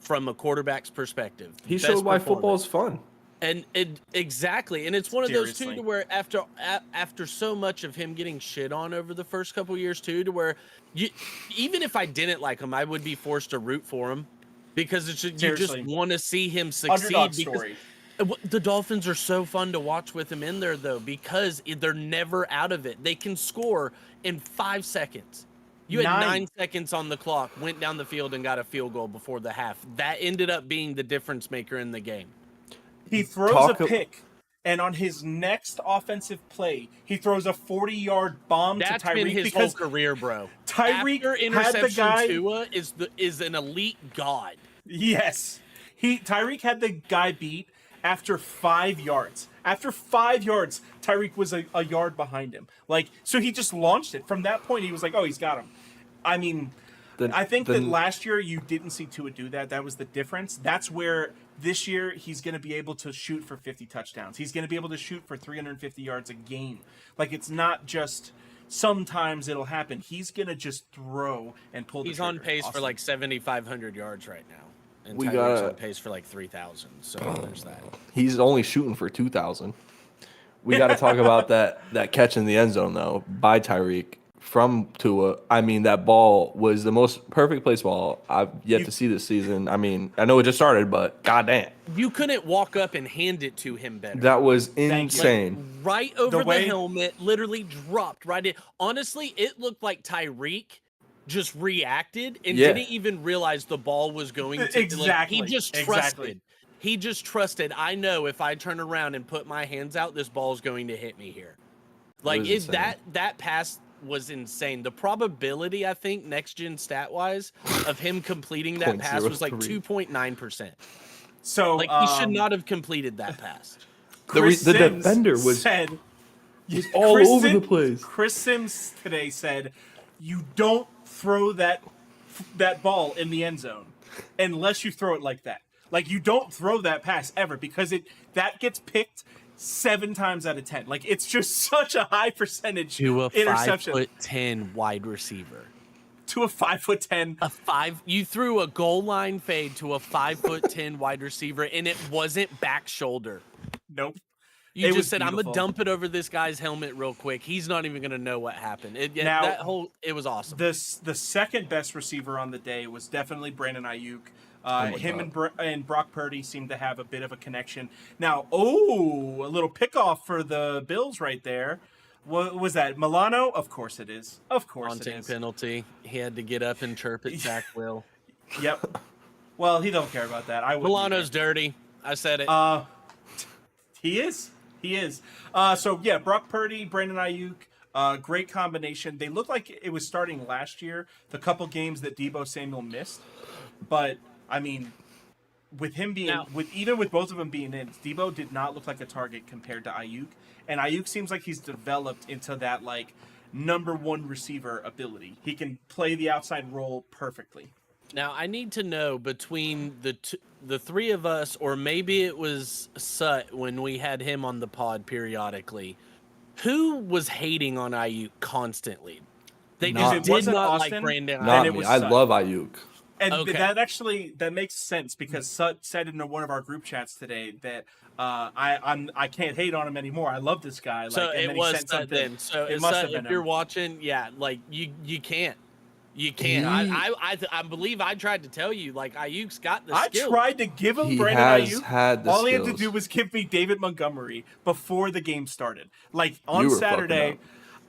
Speaker 3: from a quarterback's perspective.
Speaker 2: He showed why football is fun.
Speaker 3: And exactly, and it's one of those too, to where after so much of him getting shit on over the first couple years too, to where even if I didn't like him, I would be forced to root for him, because it's just, you just want to see him succeed.
Speaker 1: Underdog
Speaker 3: because
Speaker 1: story.
Speaker 3: The Dolphins are so fun to watch with him in there, though, because they're never out of it. They can score in 5 seconds. You had 9 seconds on the clock, went down the field and got a field goal before the half. That ended up being the difference maker in the game.
Speaker 1: He throws a pick, and on his next offensive play, he throws a 40-yard bomb to Tyreek.
Speaker 3: That's been his whole career, bro.
Speaker 1: Tyreek
Speaker 3: had the guy.
Speaker 1: Tua
Speaker 3: is an elite god.
Speaker 1: Yes, Tyreek had the guy beat after 5 yards. After 5 yards, Tyreek was a yard behind him. Like, so he just launched it. From that point, he was like, "Oh, he's got him." I mean, I think that last year you didn't see Tua do that. That was the difference. That's where this year he's going to be able to shoot for 50 touchdowns. He's going to be able to shoot for 350 yards a game. Like, it's not just sometimes it'll happen. He's going to just throw and pull the trigger.
Speaker 3: He's on pace for like 7,500 yards right now. And Tyreek's on pace for like 3,000. So there's that.
Speaker 2: He's only shooting for 2,000. We got to talk about that catch in the end zone, though, by Tyreek from Tua. I mean, that ball was the most perfect place ball I've yet to see this season. I mean, I know it just started, but goddamn.
Speaker 3: You couldn't walk up and hand it to him better.
Speaker 2: That was insane.
Speaker 3: Like, right over the helmet, literally dropped right in. Honestly, it looked like Tyreek just reacted and didn't even realize the ball was going to.
Speaker 1: Exactly.
Speaker 3: Like, he just trusted.
Speaker 1: Exactly.
Speaker 3: He just trusted. I know if I turn around and put my hands out, this ball's going to hit me here. Like, that pass was insane. The probability, I think, next gen stat wise, of him completing that pass was like 2.9%.
Speaker 1: So
Speaker 3: like, he should not have completed that pass.
Speaker 2: The defender was all over the place.
Speaker 1: Chris Sims today said, "You don't throw that ball in the end zone unless you throw it like that. Like, you don't throw that pass ever, because that gets picked 7 times out of 10. Like, it's just such a high percentage interception.
Speaker 3: To a 5'10" wide receiver.
Speaker 1: To a 5'10".
Speaker 3: You threw a goal line fade to a 5'10" wide receiver, and it wasn't back shoulder.
Speaker 1: Nope.
Speaker 3: You just said, "I'm gonna dump it over this guy's helmet real quick. He's not even gonna know what happened." It was awesome.
Speaker 1: The second best receiver on the day was definitely Brandon Ayuk. And Brock Purdy seemed to have a bit of a connection. Now, a little pickoff for the Bills right there. What was that? Milano? Of course it is. Of course it is.
Speaker 3: Penalty. He had to get up and chirp at Zach Will.
Speaker 1: Yep. Well, he don't care about that.
Speaker 3: Milano's dirty. I said it.
Speaker 1: He is. So, yeah, Brock Purdy, Brandon Ayuk, great combination. They looked like it was starting last year, the couple games that Deebo Samuel missed. But, I mean, with him being, even with both of them being in, Deebo did not look like a target compared to Ayuk. And Ayuk seems like he's developed into that, like, number one receiver ability. He can play the outside role perfectly.
Speaker 3: Now, I need to know, between the three of us, or maybe it was Sut when we had him on the pod periodically, who was hating on Ayuk constantly? They just did not like Brandon.
Speaker 2: Not me. I love Ayuk.
Speaker 1: And that makes sense, because Sut said in one of our group chats today that I can't hate on him anymore. I love this guy.
Speaker 3: So it was Sut then. So it must have been if you're watching, like you can't. You can't. I believe I tried to tell you, like, Ayuk's got the skills.
Speaker 1: I tried to give him Brandon Ayuk. All he had to do was give me David Montgomery before the game started. Like, on Saturday,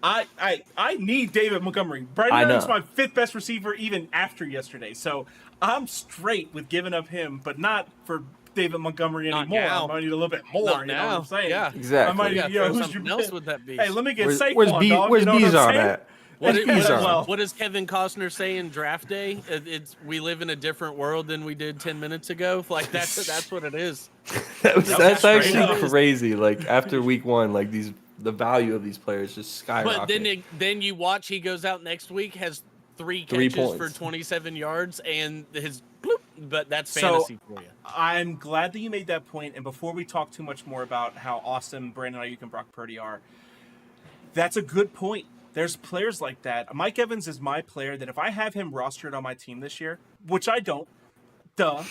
Speaker 1: I need David Montgomery. Brandon Ayuk's my 5th best receiver even after yesterday. So I'm straight with giving up him, but not for David Montgomery
Speaker 3: Not
Speaker 1: anymore.
Speaker 3: now.
Speaker 1: I might need a little bit more.
Speaker 3: Not
Speaker 1: You know what
Speaker 3: now.
Speaker 1: I'm saying?
Speaker 3: Yeah.
Speaker 2: Exactly.
Speaker 1: I might need,
Speaker 3: Yeah,
Speaker 1: who's
Speaker 3: something
Speaker 1: your
Speaker 3: else with that beast.
Speaker 1: Hey, let me get
Speaker 2: Where's
Speaker 1: Saquon, dog.
Speaker 2: where's
Speaker 1: you know what I'm
Speaker 2: Bijan
Speaker 1: saying?
Speaker 2: at?
Speaker 3: What,
Speaker 2: Where's
Speaker 3: what,
Speaker 2: Bijan?
Speaker 1: well.
Speaker 3: what does Kevin Costner say in Draft Day? It's we live in a different world than we did 10 minutes ago. Like that's what it is.
Speaker 2: That's
Speaker 1: straight
Speaker 2: actually
Speaker 1: up.
Speaker 2: crazy. Like after week 1, like the value of these players just skyrocket.
Speaker 3: But then you watch, he goes out next week, has 3
Speaker 2: 3
Speaker 3: catches for
Speaker 2: points.
Speaker 3: 27 yards, and his bloop. But that's
Speaker 1: So,
Speaker 3: fantasy for you.
Speaker 1: I'm glad that you made that point. And before we talk too much more about how awesome Brandon Ayuk and Brock Purdy are, that's a good point. There's players like that. Mike Evans is my player that if I have him rostered on my team this year, which I don't, duh.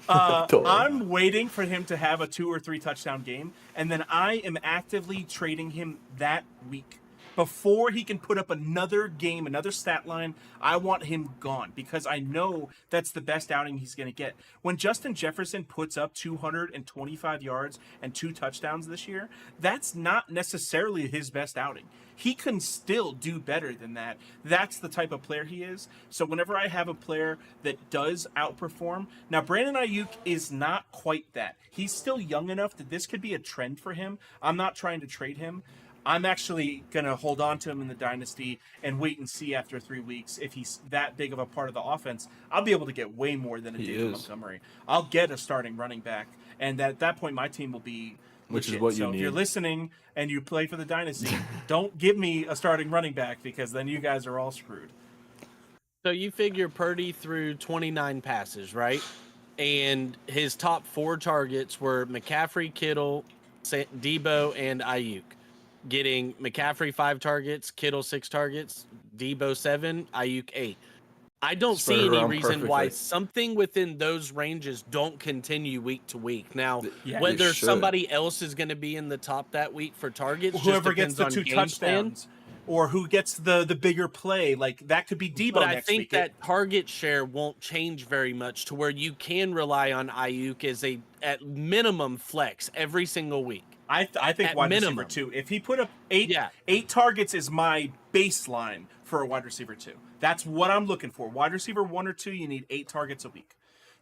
Speaker 1: I'm waiting for him to have a 2 or 3 touchdown game, and then I am actively trading him that week. Before he can put up another game, another stat line, I want him gone because I know that's the best outing he's going to get. When Justin Jefferson puts up 225 yards and 2 touchdowns this year, that's not necessarily his best outing. He can still do better than that. That's the type of player he is. So whenever I have a player that does outperform, now Brandon Ayuk is not quite that. He's still young enough that this could be a trend for him. I'm not trying to trade him. I'm actually going to hold on to him in the dynasty and wait and see after 3 weeks if he's that big of a part of the offense. I'll be able to get way more than a David Montgomery. I'll get a starting running back, and at that point, my team will be
Speaker 2: Which
Speaker 1: legit.
Speaker 2: is what you
Speaker 1: so
Speaker 2: need.
Speaker 1: If you're listening and you play for the dynasty, don't give me a starting running back because then you guys are all screwed.
Speaker 3: So you figure Purdy threw 29 passes, right? And his top 4 targets were McCaffrey, Kittle, Debo, and Ayuk. Getting McCaffrey 5 targets, Kittle 6 targets, Debo 7, Ayuk 8. I don't
Speaker 2: Spread
Speaker 3: see
Speaker 2: it
Speaker 3: any
Speaker 2: around
Speaker 3: reason why
Speaker 2: perfectly.
Speaker 3: something within those ranges don't continue week to week. Now,
Speaker 1: Yeah,
Speaker 3: whether
Speaker 2: it should.
Speaker 3: somebody else is going to be in the top that week for targets,
Speaker 1: Whoever
Speaker 3: just
Speaker 1: gets
Speaker 3: depends
Speaker 1: the
Speaker 3: on
Speaker 1: 2
Speaker 3: game plan.
Speaker 1: touchdowns or who gets the bigger play, like that could be Debo
Speaker 3: But I
Speaker 1: next
Speaker 3: think
Speaker 1: week.
Speaker 3: that target share won't change very much to where you can rely on Ayuk as a at minimum flex every single week.
Speaker 1: I think
Speaker 3: At
Speaker 1: wide
Speaker 3: minimum.
Speaker 1: receiver 2. If he put up 8
Speaker 3: Yeah.
Speaker 1: 8 targets is my baseline for a wide receiver 2. That's what I'm looking for. Wide receiver 1 or 2, you need 8 targets a week.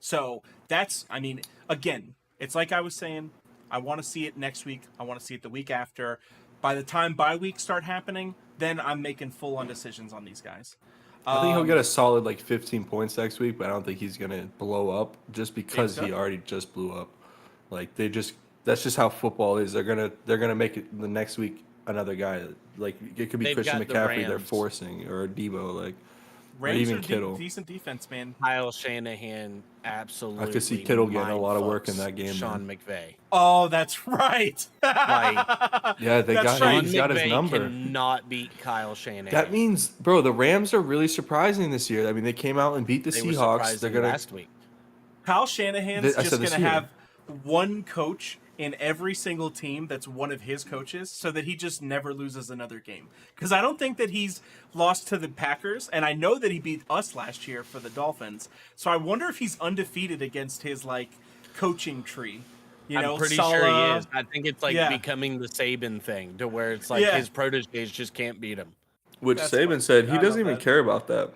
Speaker 1: So that's, I mean, again, it's like I was saying, I want to see it next week. I want to see it the week after. By the time bye weeks start happening, then I'm making full-on decisions on these guys.
Speaker 2: I think he'll get a solid like 15 points next week, but I don't think he's gonna blow up just because
Speaker 1: so?
Speaker 2: he already just blew up. Like that's just how football is. They're gonna make it the next week another guy. Like it could be
Speaker 3: They've
Speaker 2: Christian
Speaker 3: got the
Speaker 2: McCaffrey they're
Speaker 3: Rams.
Speaker 2: forcing or Debo like
Speaker 1: Rams
Speaker 2: even
Speaker 1: are
Speaker 2: Kittle.
Speaker 1: decent defense, man.
Speaker 3: Kyle Shanahan absolutely.
Speaker 2: I could see Kittle getting a lot of work in
Speaker 3: mindfucks
Speaker 2: that game,
Speaker 3: Sean McVay.
Speaker 1: Oh, that's right.
Speaker 3: Like,
Speaker 2: Yeah, they
Speaker 1: That's
Speaker 2: got
Speaker 1: right.
Speaker 2: him. He's got his
Speaker 3: McVay
Speaker 2: number.
Speaker 3: cannot beat Kyle Shanahan.
Speaker 2: That means, bro, the Rams are really surprising this year. I mean, they came out and beat the
Speaker 3: they were
Speaker 2: Seahawks. They're
Speaker 3: surprising
Speaker 2: gonna
Speaker 3: last week.
Speaker 1: Kyle Shanahan's
Speaker 2: I
Speaker 1: just
Speaker 2: said
Speaker 1: going
Speaker 2: this
Speaker 1: to
Speaker 2: year.
Speaker 1: have one coach in every single team that's one of his coaches so that he just never loses another game. Because I don't think that he's lost to the Packers, and I know that he beat us last year for the Dolphins. So I wonder if he's undefeated against his, like, coaching tree. You know,
Speaker 3: I'm pretty
Speaker 1: Saleh,
Speaker 3: sure he is. I think it's like
Speaker 1: Yeah.
Speaker 3: becoming the Saban thing to where it's like
Speaker 1: Yeah.
Speaker 3: his proteges just can't beat him.
Speaker 2: Which
Speaker 1: That's
Speaker 2: Saban
Speaker 1: fine.
Speaker 2: said he
Speaker 1: I
Speaker 2: doesn't
Speaker 1: love
Speaker 2: even
Speaker 1: that.
Speaker 2: care about that.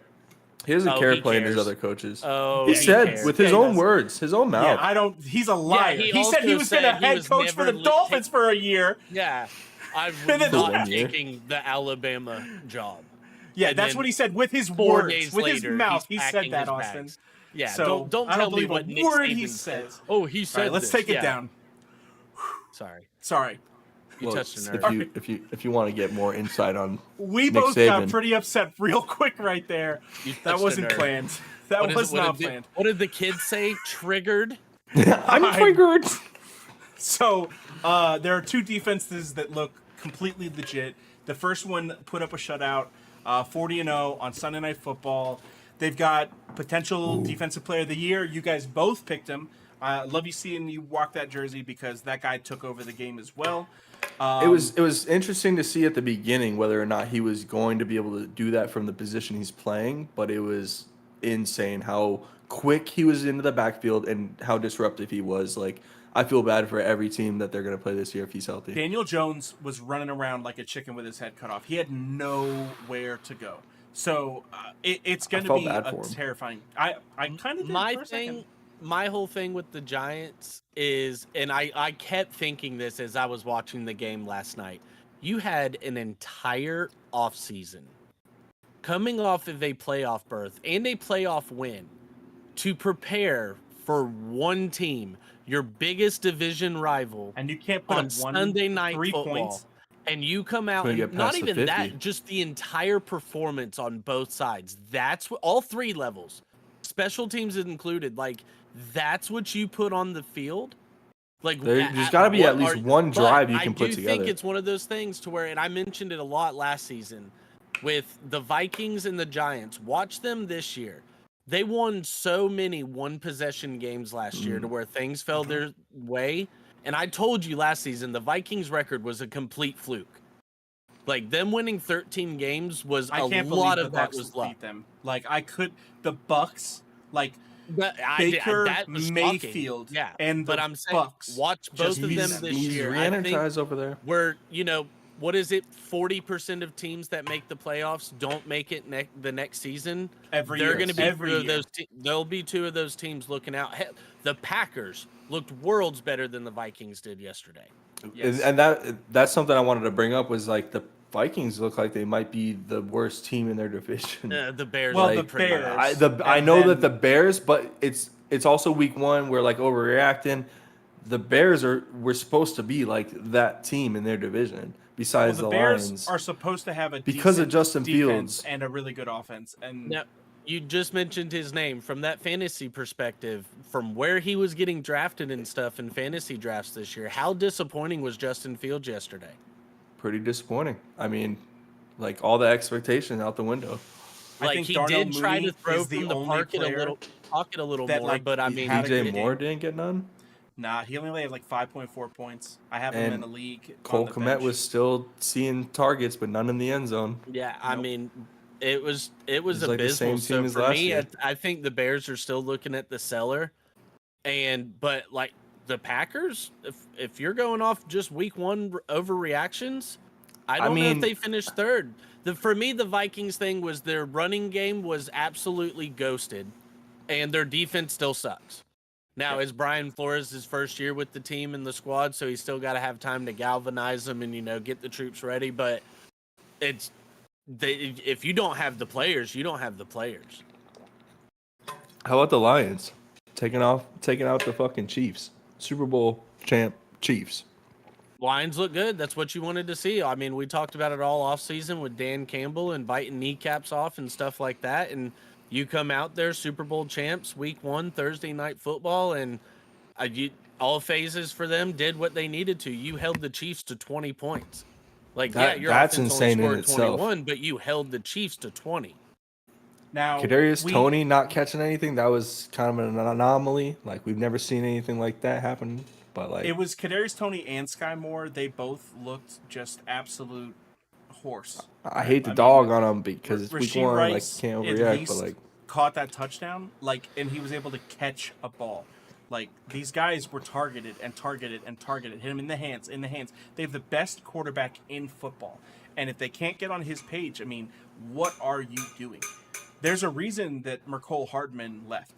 Speaker 2: He doesn't
Speaker 3: Oh,
Speaker 2: care
Speaker 3: he
Speaker 2: playing his
Speaker 3: cares.
Speaker 2: other coaches.
Speaker 3: Oh,
Speaker 2: He said
Speaker 3: cares.
Speaker 2: with his
Speaker 1: Yeah, he
Speaker 2: own
Speaker 1: does.
Speaker 2: words, his own
Speaker 1: Yeah,
Speaker 2: mouth.
Speaker 1: he's a liar.
Speaker 3: he
Speaker 1: he said he
Speaker 3: also
Speaker 1: was going to
Speaker 3: said he
Speaker 1: head
Speaker 3: was
Speaker 1: coach for
Speaker 3: never
Speaker 1: the Dolphins for a year.
Speaker 3: Yeah, I'm
Speaker 1: And then
Speaker 3: not
Speaker 2: last year.
Speaker 3: taking the Alabama job.
Speaker 1: Yeah,
Speaker 3: And
Speaker 1: that's
Speaker 3: then
Speaker 1: what he said with his
Speaker 3: 4
Speaker 1: words,
Speaker 3: days
Speaker 1: with
Speaker 3: later,
Speaker 1: his mouth.
Speaker 3: he's
Speaker 1: He said
Speaker 3: packing
Speaker 1: that,
Speaker 3: his
Speaker 1: Austin.
Speaker 3: bags. Yeah,
Speaker 1: So,
Speaker 3: don't
Speaker 1: I don't
Speaker 3: tell me
Speaker 1: believe a
Speaker 3: what Nick
Speaker 1: word he
Speaker 3: Saban
Speaker 1: said.
Speaker 3: Oh, he said.
Speaker 1: All right, let's
Speaker 3: this.
Speaker 1: take it
Speaker 3: Yeah.
Speaker 1: down.
Speaker 3: Sorry,
Speaker 1: Sorry.
Speaker 3: you
Speaker 2: Well,
Speaker 3: touched a nerve.
Speaker 2: if you want to get more insight on
Speaker 1: We
Speaker 2: Nick
Speaker 1: both got
Speaker 2: Saban.
Speaker 1: pretty upset real quick right there.
Speaker 3: You touched
Speaker 1: That
Speaker 3: a
Speaker 1: wasn't
Speaker 3: nerve.
Speaker 1: planned. That
Speaker 3: What is-
Speaker 1: was
Speaker 3: what
Speaker 1: not
Speaker 3: did the-
Speaker 1: planned.
Speaker 3: What did the kids say? Triggered.
Speaker 2: I'm triggered.
Speaker 1: So there are 2 defenses that look completely legit. The first one put up a shutout, 40-0 on Sunday Night Football. They've got potential Defensive Player of the Year. You guys both picked him. I love you seeing you walk that jersey because that guy took over the game as well.
Speaker 2: It was interesting to see at the beginning whether or not he was going to be able to do that from the position he's playing, but it was insane how quick he was into the backfield and how disruptive he was. Like, I feel bad for every team that they're going to play this year if he's healthy.
Speaker 1: Daniel Jones was running around like a chicken with his head cut off. He had nowhere to go. So it's going to
Speaker 2: felt
Speaker 1: be
Speaker 2: bad
Speaker 1: a
Speaker 2: for him.
Speaker 1: terrifying. I kind of did
Speaker 3: My
Speaker 1: for a
Speaker 3: thing,
Speaker 1: second.
Speaker 3: my whole thing with the Giants is, and I kept thinking this as I was watching the game last night. You had an entire offseason coming off of a playoff berth and a playoff win to prepare for one team, your biggest division rival,
Speaker 1: And you can't put
Speaker 3: on
Speaker 1: up
Speaker 3: Sunday night
Speaker 1: 3
Speaker 3: football.
Speaker 1: points.
Speaker 3: And you come out
Speaker 2: Couldn't
Speaker 3: and
Speaker 2: get
Speaker 3: not
Speaker 2: past the
Speaker 3: even
Speaker 2: 50.
Speaker 3: that, just the entire performance on both sides. That's what all three levels, special teams included. Like, that's what you put on the field. Like,
Speaker 2: There's got to be at least one drive you can put together.
Speaker 3: I do think it's one of those things to where, and I mentioned it a lot last season with the Vikings and the Giants. Watch them this year. They won so many one-possession games last year to where things fell their way. And I told you last season, the Vikings record was a complete fluke. Like, them winning 13 games was
Speaker 1: I can't
Speaker 3: lot
Speaker 1: believe
Speaker 3: of
Speaker 1: the
Speaker 3: that
Speaker 1: Bucks
Speaker 3: was luck.
Speaker 1: beat them. Like, the Bucks, like
Speaker 3: Baker,
Speaker 1: Mayfield,
Speaker 3: yeah,
Speaker 1: and
Speaker 3: but
Speaker 1: the
Speaker 3: I'm saying,
Speaker 1: Bucks.
Speaker 3: watch both of them this
Speaker 2: he's
Speaker 3: year.
Speaker 2: re-energized over there.
Speaker 3: Where, what is it? 40% of teams that make the playoffs don't make it the next season.
Speaker 1: Every
Speaker 3: They're
Speaker 1: year.
Speaker 3: going to be
Speaker 1: Every
Speaker 3: two of
Speaker 1: year.
Speaker 3: those. There'll be two of those teams looking out. Hell, the Packers looked worlds better than the Vikings did yesterday.
Speaker 1: Yes.
Speaker 2: And that's something I wanted to bring up was like the Vikings look like they might be the worst team in their division.
Speaker 3: The Bears.
Speaker 1: Well,
Speaker 3: are
Speaker 1: the
Speaker 3: pretty
Speaker 1: Bears.
Speaker 3: bad.
Speaker 2: I
Speaker 1: And
Speaker 2: know
Speaker 1: then-
Speaker 2: that the Bears, but it's also week one. We're like overreacting. The Bears we're supposed to be like that team in their division. Besides
Speaker 1: the
Speaker 2: the
Speaker 1: Bears
Speaker 2: Lions,
Speaker 1: are supposed to have a
Speaker 2: because of
Speaker 1: decent
Speaker 2: Justin
Speaker 1: defense
Speaker 2: Fields.
Speaker 1: and a really good offense. And
Speaker 3: Now, you just mentioned his name. From that fantasy perspective, from where he was getting drafted and stuff in fantasy drafts this year, how disappointing was Justin Fields yesterday?
Speaker 2: Pretty disappointing. I mean, like all the expectation out the window.
Speaker 1: I
Speaker 3: Like,
Speaker 1: think
Speaker 3: he
Speaker 1: Darnell
Speaker 3: did try to
Speaker 1: Mooney
Speaker 3: throw
Speaker 1: is the
Speaker 3: from the
Speaker 1: only
Speaker 3: pocket
Speaker 1: player
Speaker 3: a little
Speaker 1: that,
Speaker 3: more,
Speaker 1: like,
Speaker 3: but I
Speaker 1: he
Speaker 3: mean,
Speaker 1: had a
Speaker 2: DJ
Speaker 1: good
Speaker 2: Moore
Speaker 1: game.
Speaker 2: didn't get none.
Speaker 1: Nah, he only had like 5.4 points. I have him
Speaker 2: And
Speaker 1: in the league.
Speaker 2: Cole
Speaker 1: on the
Speaker 2: Kmet
Speaker 1: bench.
Speaker 2: was still seeing targets, but none in the end zone.
Speaker 3: yeah, I
Speaker 1: Nope.
Speaker 3: mean, it was
Speaker 2: It's like the
Speaker 3: abysmal.
Speaker 2: same
Speaker 3: So
Speaker 2: team as
Speaker 3: for
Speaker 2: last
Speaker 3: me,
Speaker 2: year.
Speaker 3: I think the Bears are still looking at the cellar, but like the Packers, if you're going off just week one overreactions, I don't know
Speaker 2: mean-
Speaker 3: if they finished third. For me, the Vikings thing was their running game was absolutely ghosted, and their defense still sucks. Now, is Brian Flores his first year with the team and the squad, so he's still got to have time to galvanize them and get the troops ready. But if you don't have the players, you don't have the players.
Speaker 2: How about the Lions taking out the fucking Chiefs, Super Bowl champ Chiefs?
Speaker 3: Lions look good. That's what you wanted to see. I mean, we talked about it all offseason with Dan Campbell and biting kneecaps off and stuff like that. And you come out there, Super Bowl champs, week one, Thursday night football, and all phases for them did what they needed to. You held the Chiefs to 20 points. Like, your
Speaker 2: that's
Speaker 3: offense
Speaker 2: insane in
Speaker 3: only scored
Speaker 2: itself.
Speaker 3: 21, but you held the Chiefs to 20.
Speaker 1: Now,
Speaker 2: Kadarius Toney not catching anything, that was kind of an anomaly. Like, we've never seen anything like that happen. But like,
Speaker 1: it was Kadarius Toney and Sky Moore. They both looked just absolute horse.
Speaker 2: I hate the
Speaker 1: I
Speaker 2: dog
Speaker 1: mean,
Speaker 2: on them because it's week
Speaker 1: Rasheed
Speaker 2: one. Like,
Speaker 1: Rice
Speaker 2: can't
Speaker 1: at
Speaker 2: overreact,
Speaker 1: least
Speaker 2: but like,
Speaker 1: caught that touchdown, and he was able to catch a ball. Like, these guys were targeted and targeted and targeted. Hit him in the hands. They have the best quarterback in football. And if they can't get on his page, I mean, what are you doing? There's a reason that Mecole Hardman left.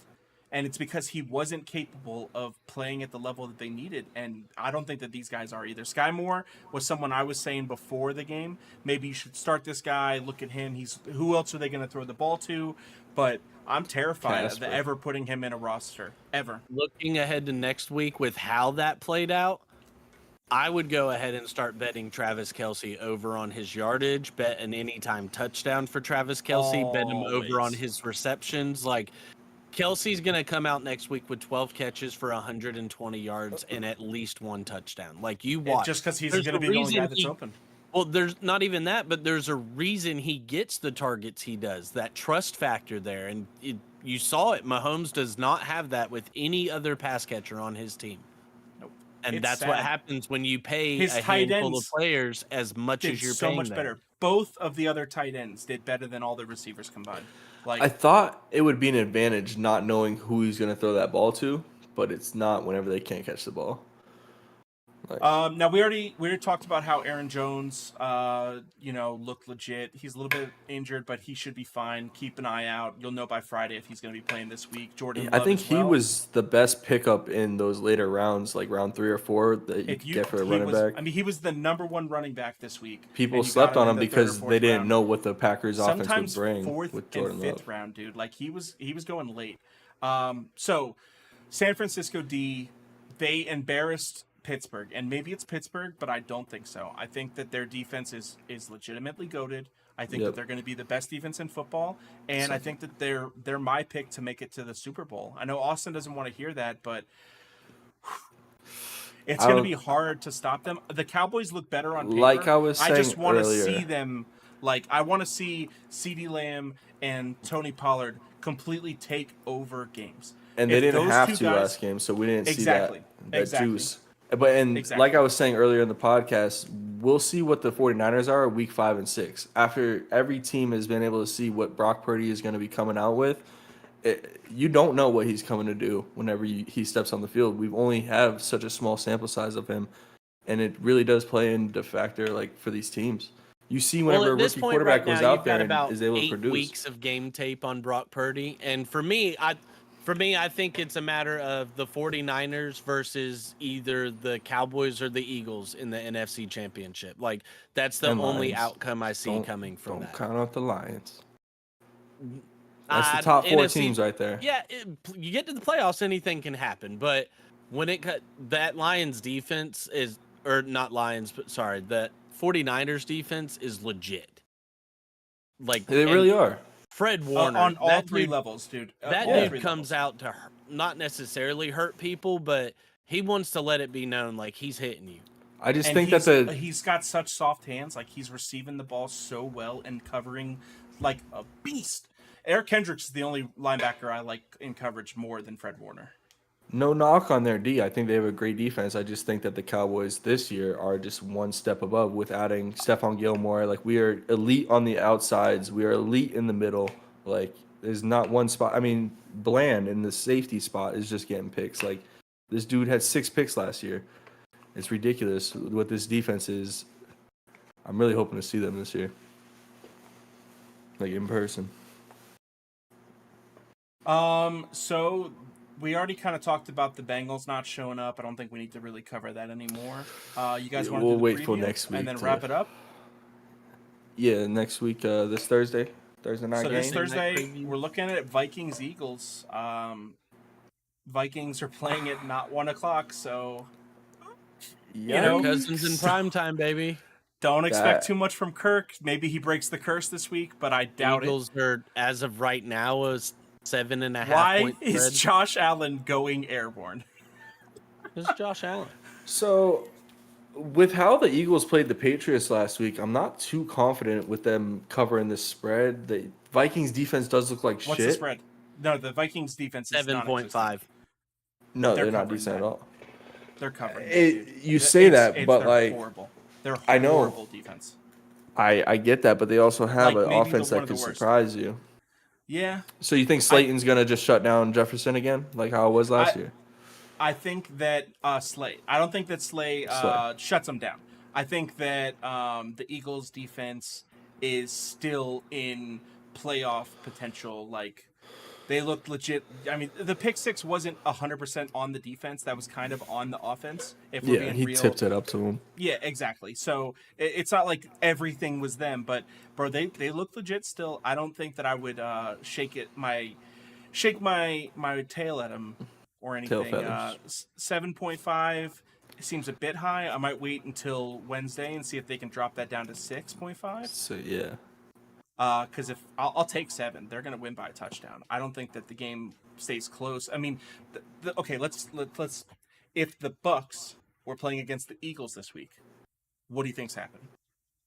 Speaker 1: And it's because he wasn't capable of playing at the level that they needed. And I don't think that these guys are either. Sky Moore was someone I was saying before the game, maybe you should start this guy, look at him. Who else are they going to throw the ball to? But I'm terrified
Speaker 2: Casper.
Speaker 1: of ever putting him in a roster. Ever.
Speaker 3: Looking ahead to next week with how that played out, I would go ahead and start betting Travis Kelce over on his yardage, bet an anytime touchdown for Travis Kelce, bet him over on
Speaker 1: Always.
Speaker 3: his receptions. Like, Kelsey's going to come out next week with 12 catches for 120 yards and at least one touchdown. Like, you watch.
Speaker 1: Just because he's
Speaker 3: There's
Speaker 1: going to
Speaker 3: a
Speaker 1: be the only
Speaker 3: reason
Speaker 1: guy that's open.
Speaker 3: Well, there's not even that, but there's a reason he gets the targets he does, that trust factor there. And you saw it. Mahomes does not have that with any other pass catcher on his team.
Speaker 1: Nope.
Speaker 3: And
Speaker 1: It's
Speaker 3: that's what
Speaker 1: sad.
Speaker 3: happens when you pay
Speaker 1: His
Speaker 3: a
Speaker 1: tight
Speaker 3: handful of
Speaker 1: ends
Speaker 3: players as much
Speaker 1: Did
Speaker 3: as you're
Speaker 1: so
Speaker 3: paying
Speaker 1: much
Speaker 3: them.
Speaker 1: better. Both of the other tight ends did better than all the receivers combined. Like,
Speaker 2: I thought it would be an advantage not knowing who he's going to throw that ball to, but it's not whenever they can't catch the ball.
Speaker 1: Now we already talked about how Aaron Jones, looked legit. He's a little bit injured, but he should be fine. Keep an eye out. You'll know by Friday if he's going to be playing this week. Jordan
Speaker 2: I
Speaker 1: Love
Speaker 2: think
Speaker 1: as
Speaker 2: he
Speaker 1: well.
Speaker 2: was the best pickup in those later rounds, like round 3 or 4 that you could get for a running back.
Speaker 1: I mean, he was the number 1 running back this week.
Speaker 2: People slept on him because they didn't know what the Packers offense
Speaker 1: Sometimes
Speaker 2: would bring
Speaker 1: fourth
Speaker 2: with Jordan
Speaker 1: and fifth
Speaker 2: Love.
Speaker 1: round, dude. Like he was going late. So San Francisco D, they embarrassed Pittsburgh, and maybe it's Pittsburgh, but I don't think so. I think that their defense is legitimately goated. I think that they're going to be the best defense in football, and I think that they're my pick to make it to the Super Bowl. I know Austin doesn't want to hear that, but it's going to be hard to stop them. The Cowboys look better on paper.
Speaker 2: Like I was saying
Speaker 1: I just want to
Speaker 2: earlier.
Speaker 1: see them. Like I want to see CeeDee Lamb and Tony Pollard completely take over games.
Speaker 2: And they didn't have to last game, so we didn't see that juice. But like I was saying earlier in the podcast, we'll see what the 49ers are week 5 and 6. After every team has been able to see what Brock Purdy is going to be coming out with, you don't know what he's coming to do whenever he steps on the field. We only have such a small sample size of him, and it really does play into factor like for these teams. You see whenever a rookie quarterback goes out there and is able to produce.
Speaker 3: 8 weeks of game tape on Brock Purdy, and for me, I think it's a matter of the 49ers versus either the Cowboys or the Eagles in the NFC Championship. Like, that's the only outcome I see coming from that.
Speaker 2: Don't count out the Lions. That's the top 4 teams right there.
Speaker 3: Yeah, you get to the playoffs, anything can happen. But when that Lions defense is, or not Lions, but sorry, the 49ers defense is legit. Like
Speaker 2: they really are.
Speaker 3: Fred Warner
Speaker 1: on all 3 levels, dude.
Speaker 3: That dude comes out to not necessarily hurt people, but he wants to let it be known like he's hitting you.
Speaker 2: I just think that
Speaker 1: he's got such soft hands. Like he's receiving the ball so well and covering like a beast. Eric Kendricks is the only linebacker I like in coverage more than Fred Warner.
Speaker 2: No knock on their D. I think they have a great defense. I just think that the Cowboys this year are just one step above with adding Stephon Gilmore. Like, we are elite on the outsides. We are elite in the middle. Like, there's not one spot. I mean, Bland in the safety spot is just getting picks. Like, this dude had 6 picks last year. It's ridiculous what this defense is. I'm really hoping to see them this year. Like, in person.
Speaker 1: So we already kind of talked about the Bengals not showing up. I don't think we need to really cover that anymore. You guys want to
Speaker 2: wait till next week
Speaker 1: and then wrap it up?
Speaker 2: Yeah, next week, this Thursday night.
Speaker 1: So
Speaker 2: game.
Speaker 1: this Thursday, we're looking at Vikings-Eagles. Vikings are playing at not 1:00, so
Speaker 3: Cousins in prime time, baby.
Speaker 1: Don't expect too much from Kirk. Maybe he breaks the curse this week, but I doubt
Speaker 3: Eagles are, as of right now, a 7.5
Speaker 1: Why
Speaker 3: point
Speaker 1: is
Speaker 3: spread.
Speaker 1: Josh Allen going airborne?
Speaker 3: It's Josh Allen.
Speaker 2: So, with how the Eagles played the Patriots last week, I'm not too confident with them covering the spread. The Vikings defense does look like shit.
Speaker 1: What's the spread? No, the Vikings defense is
Speaker 3: 7.5.
Speaker 2: No, they're not decent at all.
Speaker 1: They're covering.
Speaker 2: You say that, but like
Speaker 1: horrible. They're
Speaker 2: I know
Speaker 1: horrible defense.
Speaker 2: I get that, but they also have
Speaker 1: Like,
Speaker 2: an
Speaker 1: maybe
Speaker 2: offense
Speaker 1: one
Speaker 2: that
Speaker 1: of the
Speaker 2: could
Speaker 1: worst.
Speaker 2: surprise you.
Speaker 1: Yeah.
Speaker 2: So you think Slayton's gonna just shut down Jefferson again, like how it was last year?
Speaker 1: I think that Slay. I don't think that Slay shuts them down. I think that the Eagles' defense is still in playoff potential. Like, they looked legit. I mean, the pick six wasn't 100% on the defense. That was kind of on the offense. If we're being
Speaker 2: he
Speaker 1: real.
Speaker 2: tipped it up to him.
Speaker 1: Yeah, exactly. So it's not like everything was them, but bro, they look legit still. I don't think that I would shake my tail at them or anything. 7.5 seems a bit high. I might wait until Wednesday and see if they can drop that down to 6.5.
Speaker 2: So yeah.
Speaker 1: Because if I'll take 7, they're gonna win by a touchdown. I don't think that the game stays close. I mean, okay, let's. If the Bucks were playing against the Eagles this week, what do you think's happening?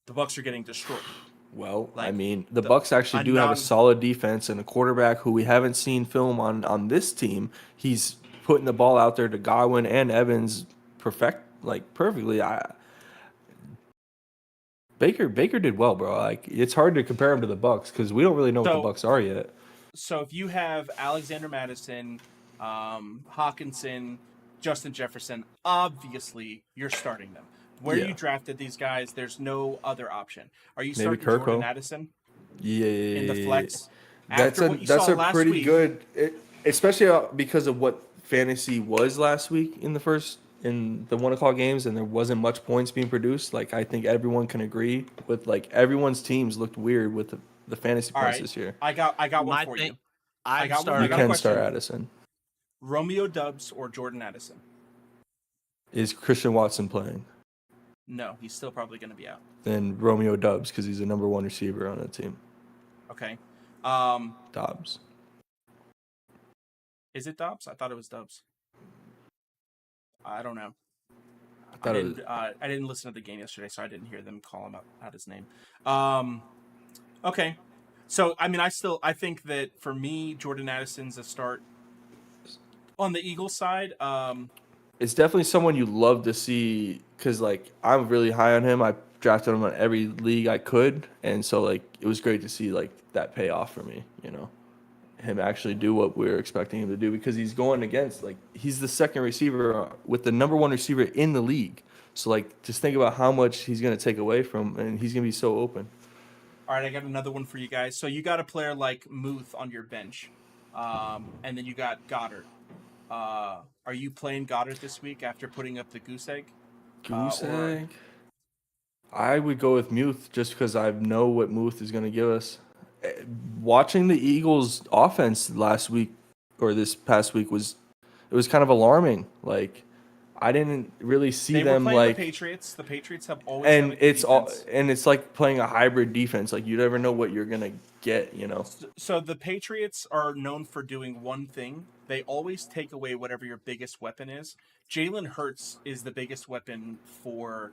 Speaker 1: The Bucks are getting destroyed.
Speaker 2: Well, I mean, the Bucks actually do have a solid defense and a quarterback who we haven't seen film on this team. He's putting the ball out there to Godwin and Evans perfectly. Baker did well, bro. Like, it's hard to compare him to the Bucks because we don't really know what the Bucks are yet.
Speaker 1: So if you have Alexander Madison, Hawkinson, Justin Jefferson, obviously you're starting them. Where
Speaker 2: Yeah.
Speaker 1: you drafted these guys, there's no other option. Are you
Speaker 2: Maybe
Speaker 1: starting Jordan
Speaker 2: Kirko.
Speaker 1: Addison
Speaker 2: Yeah,
Speaker 1: in the flex
Speaker 2: that's
Speaker 1: after
Speaker 2: a
Speaker 1: what you
Speaker 2: that's
Speaker 1: saw
Speaker 2: a
Speaker 1: last
Speaker 2: pretty
Speaker 1: week?
Speaker 2: good, especially because of what fantasy was last week in the 1 o'clock games, and there wasn't much points being produced. Like I think everyone can agree with like everyone's teams looked weird with the fantasy
Speaker 1: All
Speaker 2: points
Speaker 1: right,
Speaker 2: this year.
Speaker 1: I got one
Speaker 3: My
Speaker 1: for
Speaker 3: thing,
Speaker 1: you. I
Speaker 3: I'd
Speaker 1: got one.
Speaker 2: You
Speaker 1: I
Speaker 3: start.
Speaker 1: got a
Speaker 2: can start
Speaker 1: question.
Speaker 2: Addison.
Speaker 1: Romeo Dubs or Jordan Addison?
Speaker 2: Is Christian Watson playing?
Speaker 1: No, he's still probably going to be out.
Speaker 2: Then Romeo Dubs because he's the number 1 receiver on the team.
Speaker 1: Okay.
Speaker 2: Dobbs.
Speaker 1: Is it Dobbs? I thought it was Dubs. I don't know.
Speaker 2: I thought it was,
Speaker 1: I didn't listen to the game yesterday, so I didn't hear them call him out his name. Okay. So I mean, I think that for me, Jordan Addison's a start on the Eagles side.
Speaker 2: it's definitely someone you love to see because like I'm really high on him. I drafted him on every league I could, and so like it was great to see like that pay off for me. Him actually do what we were expecting him to do because he's going against like he's the second receiver with the number 1 receiver in the league. So like just think about how much he's going to take away from, and he's going to be so open.
Speaker 1: All right, I got another one for you guys. So you got a player like Muth on your bench, and then you got Goddard. Are you playing Goddard this week after putting up the goose egg?
Speaker 2: Goose egg. I would go with Muth just because I know what Muth is going to give us. Watching the Eagles' offense last week or this past week was kind of alarming. Like I didn't really see
Speaker 1: They
Speaker 2: them
Speaker 1: were playing
Speaker 2: like
Speaker 1: the Patriots. The Patriots have always had a good defense.
Speaker 2: it's like playing a hybrid defense. Like you never know what you're gonna get.
Speaker 1: So the Patriots are known for doing one thing. They always take away whatever your biggest weapon is. Jalen Hurts is the biggest weapon for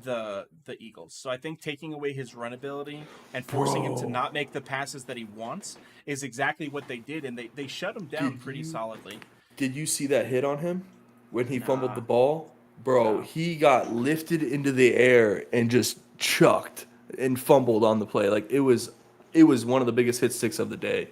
Speaker 1: the Eagles. So I think taking away his run ability and forcing him to not make the passes that he wants is exactly what they did, and they shut him down pretty solidly.
Speaker 2: Did you see that hit on him when he fumbled
Speaker 1: Nah.
Speaker 2: the ball? Bro, he got lifted into the air and just chucked and fumbled on the play. Like it was one of the biggest hit sticks of the day.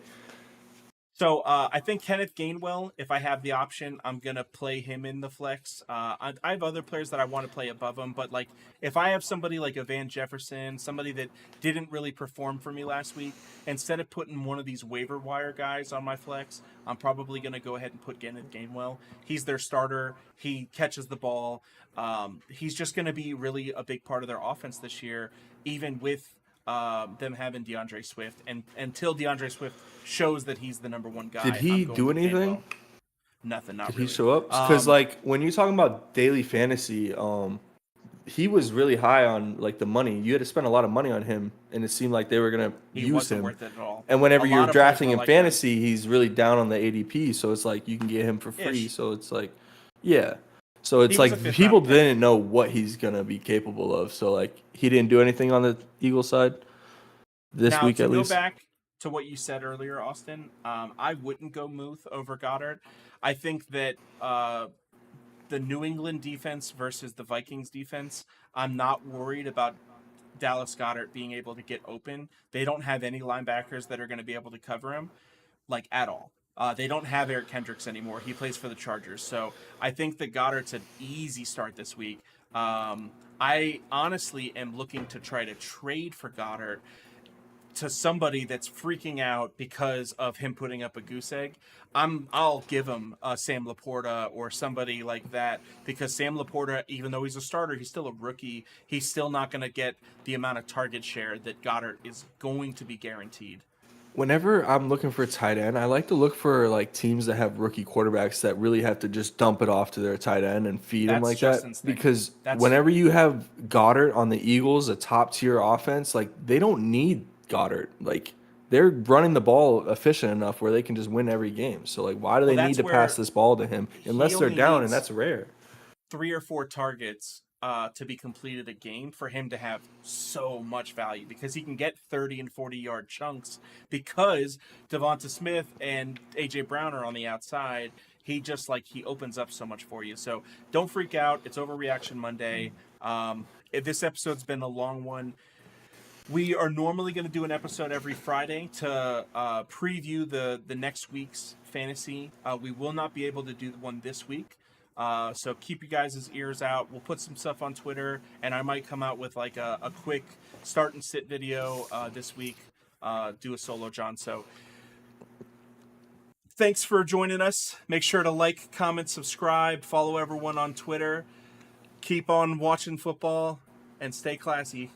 Speaker 1: So I think Kenneth Gainwell, if I have the option, I'm going to play him in the flex. I have other players that I want to play above him, but like if I have somebody like a Van Jefferson, somebody that didn't really perform for me last week, instead of putting one of these waiver wire guys on my flex, I'm probably going to go ahead and put Kenneth Gainwell. He's their starter. He catches the ball. He's just going to be really a big part of their offense this year, even with them having DeAndre Swift, and until DeAndre Swift shows that he's the number 1 guy.
Speaker 2: Did he do anything?
Speaker 1: Gainwell. Nothing. Not
Speaker 2: Did
Speaker 1: really.
Speaker 2: he show up? Because like when you're talking about daily fantasy, he was really high on like the money. You had to spend a lot of money on him, and it seemed like they were gonna
Speaker 1: He
Speaker 2: use
Speaker 1: wasn't
Speaker 2: him.
Speaker 1: worth it at all.
Speaker 2: And whenever
Speaker 1: A
Speaker 2: you're
Speaker 1: lot of
Speaker 2: drafting
Speaker 1: players
Speaker 2: in
Speaker 1: were like
Speaker 2: fantasy, he's really down on the ADP. So it's like you can get him for free.
Speaker 1: Ish.
Speaker 2: So it's like, yeah. So it's
Speaker 1: He was a
Speaker 2: like
Speaker 1: fifth
Speaker 2: people
Speaker 1: round pick.
Speaker 2: didn't know what he's gonna be capable of. So like he didn't do anything on the Eagle side this
Speaker 1: Now,
Speaker 2: week
Speaker 1: to
Speaker 2: at
Speaker 1: go
Speaker 2: least.
Speaker 1: back to what you said earlier, Austin, I wouldn't go Muth over Goddard. I think that the New England defense versus the Vikings defense, I'm not worried about Dallas Goedert being able to get open. They don't have any linebackers that are going to be able to cover him, like at all. They don't have Eric Kendricks anymore. He plays for the Chargers. So I think that Goddard's an easy start this week. I honestly am looking to try to trade for Goddard to somebody that's freaking out because of him putting up a goose egg. I'll give him Sam Laporta or somebody like that, because Sam Laporta, even though he's a starter, he's still a rookie. He's still not going to get the amount of target share that Goddard is going to be guaranteed.
Speaker 2: Whenever I'm looking for a tight end, I like to look for like teams that have rookie quarterbacks that really have to just dump it off to their tight end and feed him
Speaker 1: That's
Speaker 2: like
Speaker 1: Justin's
Speaker 2: that.
Speaker 1: thing.
Speaker 2: Because
Speaker 1: That's-
Speaker 2: whenever you have Goddard on the Eagles, a top tier offense, like they don't need Goddard. Like they're running the ball efficient enough where they can just win every game. So like why do they
Speaker 1: Well,
Speaker 2: need
Speaker 1: that's
Speaker 2: to pass
Speaker 1: where
Speaker 2: this ball to him unless they're
Speaker 1: only
Speaker 2: down,
Speaker 1: needs-
Speaker 2: and that's rare.
Speaker 1: 3 or 4 targets to be completed a game for him to have so much value, because he can get 30 and 40-yard chunks because Devonta Smith and A.J. Brown are on the outside. He opens up so much for you. So don't freak out. It's Overreaction Monday. If this episode's been a long one, we are normally going to do an episode every Friday to preview the next week's fantasy. We will not be able to do one this week. So keep you guys' ears out. We'll put some stuff on Twitter, and I might come out with like a quick start and sit video this week. Do a solo John. So thanks for joining us. Make sure to like, comment, subscribe, follow everyone on Twitter. Keep on watching football and stay classy.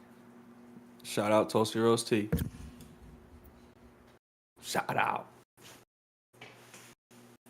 Speaker 2: Shout out Toasty Roast Tea. Shout out.